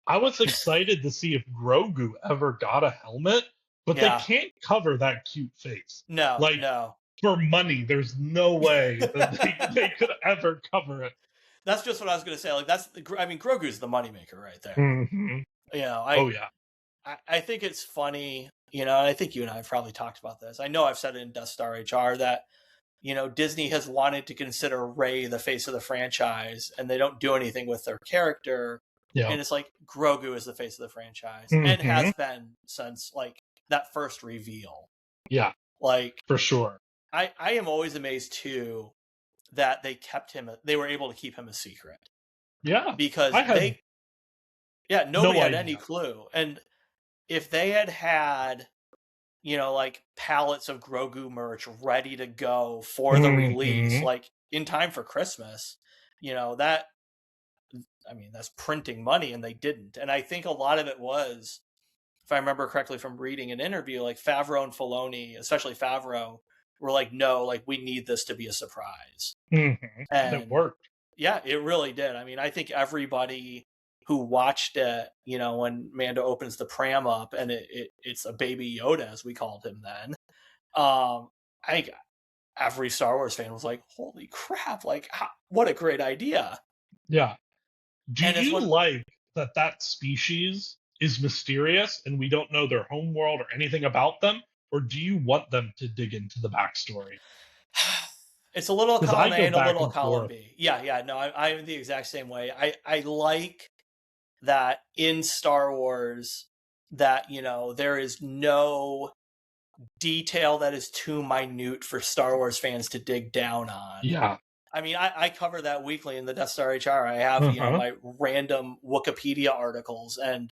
B: I was excited to see if Grogu ever got a helmet, but they can't cover that cute face.
A: No.
B: For money, there's no way that they could ever cover it.
A: That's just what I was going to say. Like, Grogu's the moneymaker right there.
B: Mm-hmm.
A: I think it's funny, and I think you and I have probably talked about this. I know I've said it in Death Star HR that, Disney has wanted to consider Rey the face of the franchise, and they don't do anything with their character. Yeah. And it's like, Grogu is the face of the franchise, and has been since, like, that first reveal.
B: Yeah.
A: Like,
B: for sure.
A: I am always amazed, too, that they were able to keep him a secret.
B: Yeah.
A: Because nobody had any clue. And if they had like pallets of Grogu merch ready to go for the release,
B: Mm-hmm.
A: like in time for Christmas. That, I mean, that's printing money, and they didn't. And I think a lot of it was, if I remember correctly from reading an interview, like Favreau and Filoni, especially Favreau, were like, no, like we need this to be a surprise.
B: Mm-hmm. And it
A: And
B: worked.
A: yeah, it really did. I mean, I think everybody who watched it, when Mando opens the pram up and it's a baby Yoda, as we called him then, I think every Star Wars fan was like, holy crap, like, what a great idea.
B: Yeah. Do
A: And it's
B: you
A: one,
B: like that species is mysterious and we don't know their home world or anything about them? Or do you want them to dig into the backstory?
A: it's a little
B: Because
A: column
B: I
A: A
B: go
A: and a
B: back
A: little
B: and
A: column
B: forth.
A: B. Yeah, no, I'm the exact same way. I like that in Star Wars that, there is no detail that is too minute for Star Wars fans to dig down on.
B: Yeah.
A: I mean, I cover that weekly in the Death Star HR. I have,
B: Uh-huh.
A: my random Wikipedia articles, and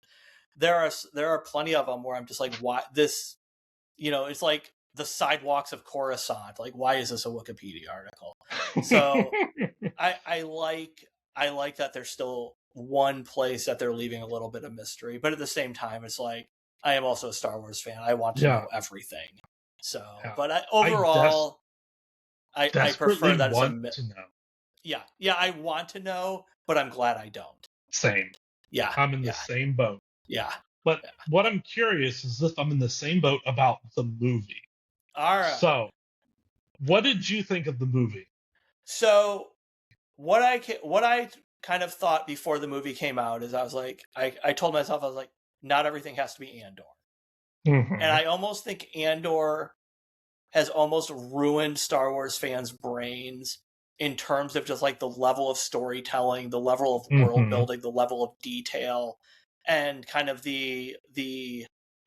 A: there are plenty of them where I'm just like, why this, it's like the sidewalks of Coruscant. Like, why is this a Wikipedia article? So I like that there's still one place that they're leaving a little bit of mystery, but at the same time, it's like I am also a Star Wars fan. I want to
B: Yeah.
A: know everything. So,
B: Yeah.
A: but
B: I
A: overall, I prefer
B: desperately
A: that it's
B: want to know.
A: yeah, I want to know, but I'm glad I don't.
B: Same.
A: Yeah,
B: I'm in the
A: yeah,
B: same boat.
A: yeah,
B: But
A: yeah.
B: what I'm curious is if I'm in the same boat about the movie.
A: All right.
B: So, what did you think of the movie?
A: So what I kind of thought before the movie came out is I was like, I told myself, I was like, not everything has to be Andor. And
B: Mm-hmm.
A: I almost think Andor has almost ruined Star Wars fans' brains in terms of just like the level of storytelling, the level of world
B: Mm-hmm.
A: building, the level of detail, and kind of the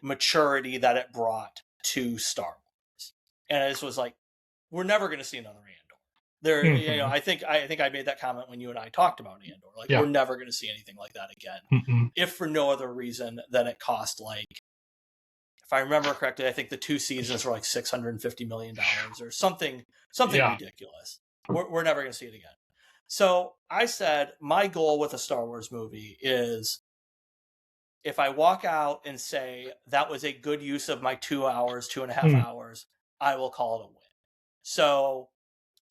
A: maturity that it brought to Star Wars. And this was like, we're never going to see another Andor. There,
B: Mm-hmm.
A: I think I made that comment when you and I talked about Andor. Like,
B: Yeah.
A: we're never going to see anything like that again,
B: Mm-hmm.
A: if for no other reason than it cost, like, if I remember correctly, I think the 2 seasons were like $650 million or something
B: Yeah.
A: ridiculous. We're never going to see it again. So I said my goal with a Star Wars movie is, if I walk out and say that was a good use of my 2 hours, 2.5 hours, I will call it a win. So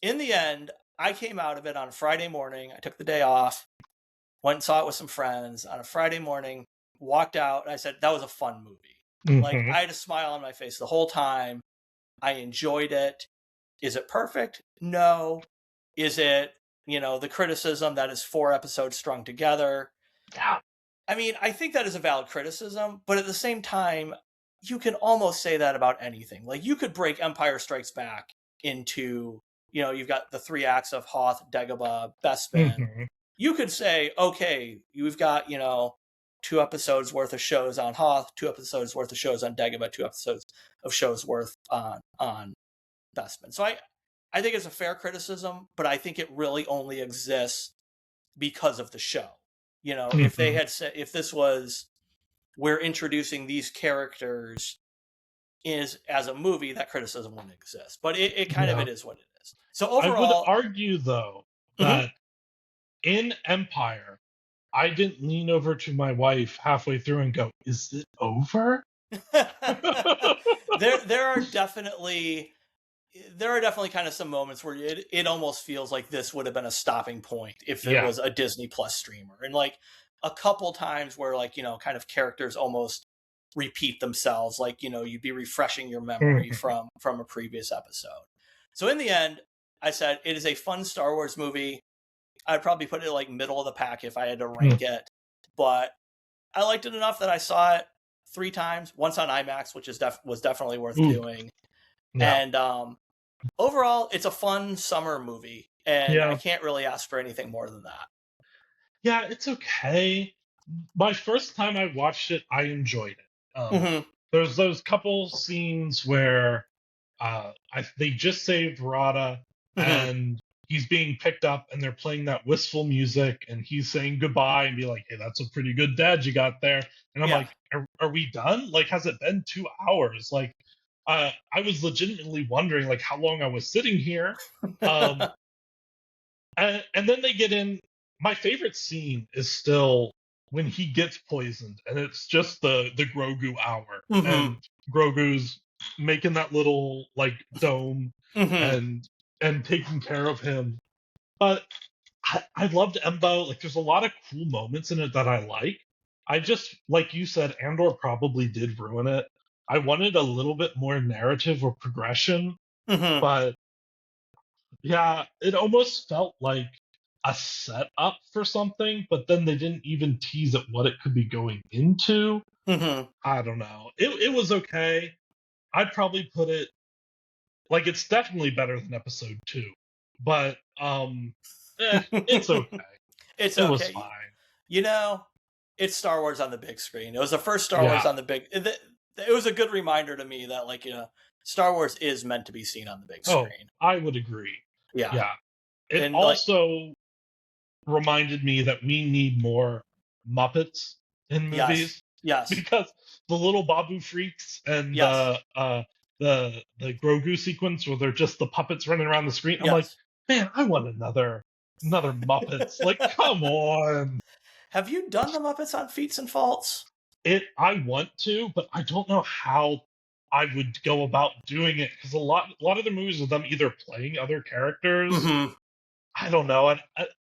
A: in the end, I came out of it on a Friday morning. I took the day off, went and saw it with some friends on a Friday morning, walked out, and I said, that was a fun movie. Like,
B: Mm-hmm.
A: I had a smile on my face the whole time. I enjoyed it. Is it perfect? No. Is it, the criticism that is 4 episodes strung together?
B: Yeah.
A: I mean, I think that is a valid criticism, but at the same time, you can almost say that about anything. Like, you could break Empire Strikes Back into, you've got the 3 acts of Hoth, Dagobah, Bespin.
B: Mm-hmm.
A: You could say, okay, you've got, 2 episodes worth of shows on Hoth, 2 episodes worth of shows on Dagobah, 2 episodes of shows worth on Bespin. So I think it's a fair criticism, but I think it really only exists because of the show. If they
B: Mm-hmm.
A: had said, if this was, we're introducing these characters is as a movie, that criticism wouldn't exist. But it kind of,
B: Yeah.
A: it is what it is. So
B: I would
A: overall,
B: argue though
A: mhm.
B: that in Empire, I didn't lean over to my wife halfway through and go, "Is it over?"
A: there are definitely kind of some moments where it almost feels like this would have been a stopping point if it
B: Yeah.
A: was a Disney Plus streamer. And like a couple times where, like, kind of characters almost repeat themselves, like, you'd be refreshing your memory
B: Mm-hmm.
A: from a previous episode. So in the end, I said it is a fun Star Wars movie. I'd probably put it like middle of the pack if I had to rank it, but I liked it enough that I saw it 3 times, once on IMAX, which was definitely worth
B: Ooh.
A: doing.
B: Yeah.
A: And overall, it's a fun summer movie, and I
B: Yeah.
A: can't really ask for anything more than that.
B: Yeah, it's okay. My first time I watched it, I enjoyed it.
A: Mm-hmm.
B: There's those couple scenes where they just saved Rada
A: Mm-hmm.
B: and he's being picked up and they're playing that wistful music and he's saying goodbye and be like, "Hey, that's a pretty good dad you got there." And I'm
A: Yeah.
B: like, are we done? Like, has it been 2 hours? Like, I was legitimately wondering like how long I was sitting here. Um, and then they get in. My favorite scene is still when he gets poisoned, and it's just the Grogu hour,
A: Mm-hmm.
B: and Grogu's making that little like dome
A: Mm-hmm.
B: and taking care of him. But I loved Embo. Like, there's a lot of cool moments in it that I like. I just, like you said, Andor probably did ruin it. I wanted a little bit more narrative or progression,
A: Mm-hmm.
B: but yeah, it almost felt like a setup for something, but then they didn't even tease at what it could be going into.
A: Mm-hmm.
B: I don't know. It was okay. I'd probably put it like it's definitely better than episode 2, but it's okay.
A: It's
B: It was
A: okay.
B: fine.
A: You know, it's Star Wars on the big screen. It was the first Star Wars
B: Yeah.
A: on the big. It was a good reminder to me that, like, Star Wars is meant to be seen on the big
B: Oh,
A: screen.
B: I would agree.
A: Yeah,
B: Yeah. It
A: and like,
B: also reminded me that we need more Muppets in
A: yes,
B: movies
A: yes,
B: because the little Babu freaks and
A: yes,
B: the Grogu sequence where they're just the puppets running around the screen. I'm like,
A: yes.
B: man, I want another Muppets. Like, come on.
A: Have you done the Muppets on Feats and Faults?
B: I want to, but I don't know how I would go about doing it because a lot of the movies are them either playing other characters.
A: Mm-hmm.
B: I don't know,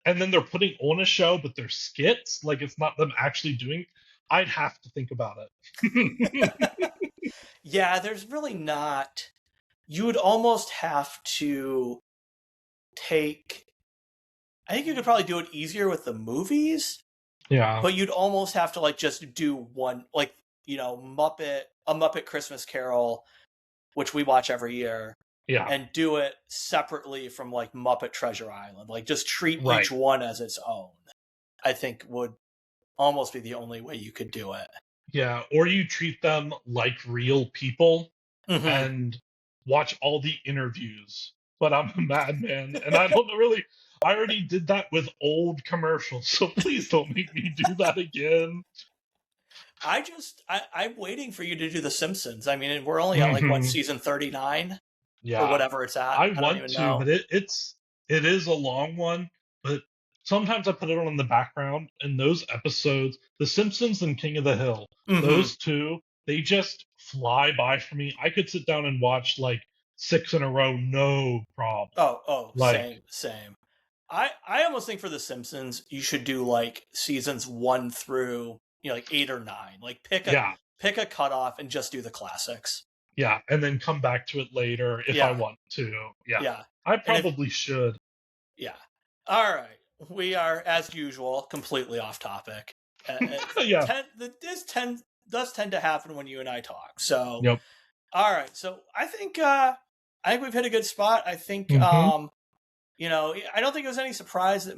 B: and then they're putting on a show, but they're skits. Like, it's not them actually doing. I'd have to think about it.
A: Yeah, there's really not. You would almost have to take. I think you could probably do it easier with the movies,
B: Yeah,
A: but you'd almost have to, like, just do one, like, Muppet Christmas Carol, which we watch every year,
B: yeah,
A: and do it separately from, like, Muppet Treasure Island. Like, just treat each
B: right.
A: one as its own. I think would almost be the only way you could do it.
B: Yeah, or you treat them like real people
A: Mm-hmm.
B: and watch all the interviews. But I'm a madman, and I don't really. I already did that with old commercials, so please don't make me do that again.
A: I'm waiting for you to do The Simpsons. I mean, we're only at, like, what,
B: Hmm.
A: season 39 or
B: Yeah,
A: whatever it's at.
B: I
A: I don't
B: want
A: even
B: to,
A: know.
B: but it is a long one. But sometimes I put it on in the background, and those episodes, The Simpsons and King of the Hill,
A: Mm-hmm.
B: those two, they just fly by for me. I could sit down and watch like 6 in a row, no problem.
A: Oh,
B: Like,
A: same, same. I almost think for The Simpsons, you should do, like, seasons 1 through, like, 8 or 9. Like,
B: yeah,
A: pick a cutoff and just do the classics.
B: yeah, and then come back to it later if I
A: Yeah,
B: want to. Yeah,
A: yeah,
B: I
A: and if
B: probably should.
A: yeah. All right, we are, as usual, completely off topic.
B: Yeah.
A: This does tend to happen when you and I talk. So,
B: Yep.
A: all right. So I think we've hit a good spot. I think
B: Hmm.
A: I don't think it was any surprise that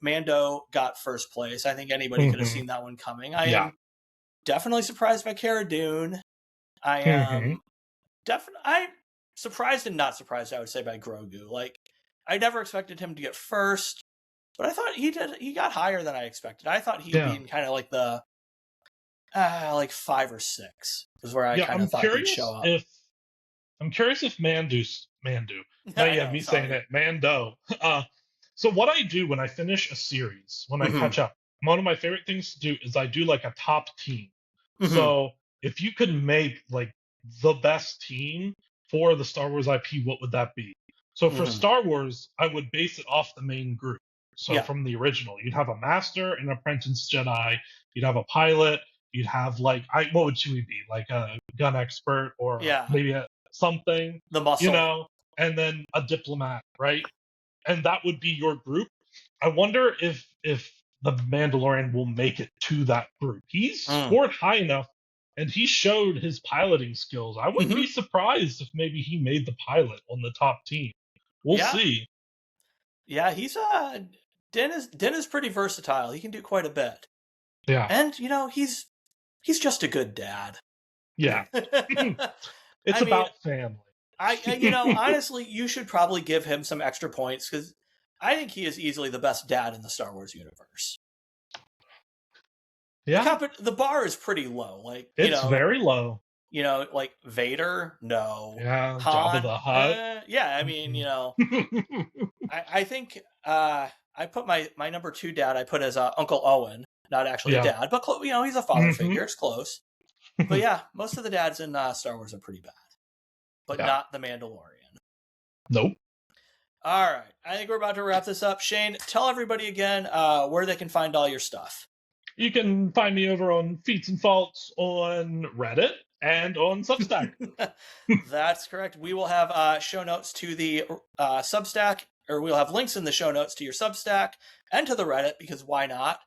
A: Mando got first place. I think anybody could have
B: Hmm.
A: seen that one coming. I
B: Yeah.
A: am definitely surprised by Cara Dune. I
B: Hmm.
A: am I'm surprised and not surprised, I would say, by Grogu. Like, I never expected him to get first, but I thought he got higher than I expected. I thought he'd be
B: Yeah.
A: in kind of like the like 5 or 6 is where I
B: Yeah.
A: kind of thought he'd show up.
B: I'm curious if Mandu. Now
A: I
B: you have
A: know,
B: me saying
A: sorry.
B: it, Mando. So what I do when I finish a series, when I
A: Mm-hmm.
B: catch up, one of my favorite things to do is I do like a top team.
A: Mm-hmm.
B: So if you could make like the best team for the Star Wars IP, what would that be? So for
A: Mm-hmm.
B: Star Wars, I would base it off the main group. So
A: Yeah.
B: from the original, you'd have a master, an apprentice Jedi, you'd have a pilot, you'd have like what would Chewie be? Like a gun expert or
A: Yeah.
B: maybe something,
A: The
B: you
A: muscle.
B: know, and then a diplomat, right? And that would be your group. I wonder if the Mandalorian will make it to that group. He's
A: Mm.
B: scored high enough and he showed his piloting skills. I wouldn't
A: Mm-hmm.
B: be surprised if maybe he made the pilot on the top team. We'll
A: Yeah.
B: see.
A: Yeah, he's Din is pretty versatile. He can do quite a bit.
B: Yeah.
A: And he's just a good dad.
B: Yeah. It's
A: I mean,
B: about family.
A: honestly, you should probably give him some extra points because I think he is easily the best dad in the Star Wars universe.
B: Yeah.
A: The bar is pretty low. Like,
B: It's very low.
A: like Vader, no.
B: Yeah, Jabba
A: Han,
B: the Hutt.
A: yeah. I mean, I think I put my number 2 dad. I put as Uncle Owen, not actually a
B: Yeah.
A: dad, but he's a father figure. It's close. But yeah, most of the dads in Star Wars are pretty bad, but
B: Yeah.
A: not the Mandalorian.
B: Nope.
A: All right, I think we're about to wrap this up. Shane, tell everybody again where they can find all your stuff.
B: You can find me over on Feats and Faults on Reddit and on Substack.
A: That's correct. We will have show notes to the Substack, or we'll have links in the show notes to your Substack and to the Reddit, because why not?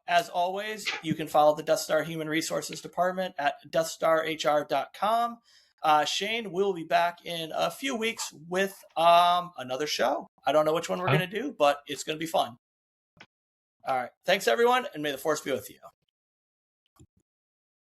A: As always, you can follow the Death Star Human Resources Department at deathstarhr.com. Shane will be back in a few weeks with another show. I don't know which one we're going to do, but it's going to be fun. All right. Thanks, everyone, and may the Force be with you.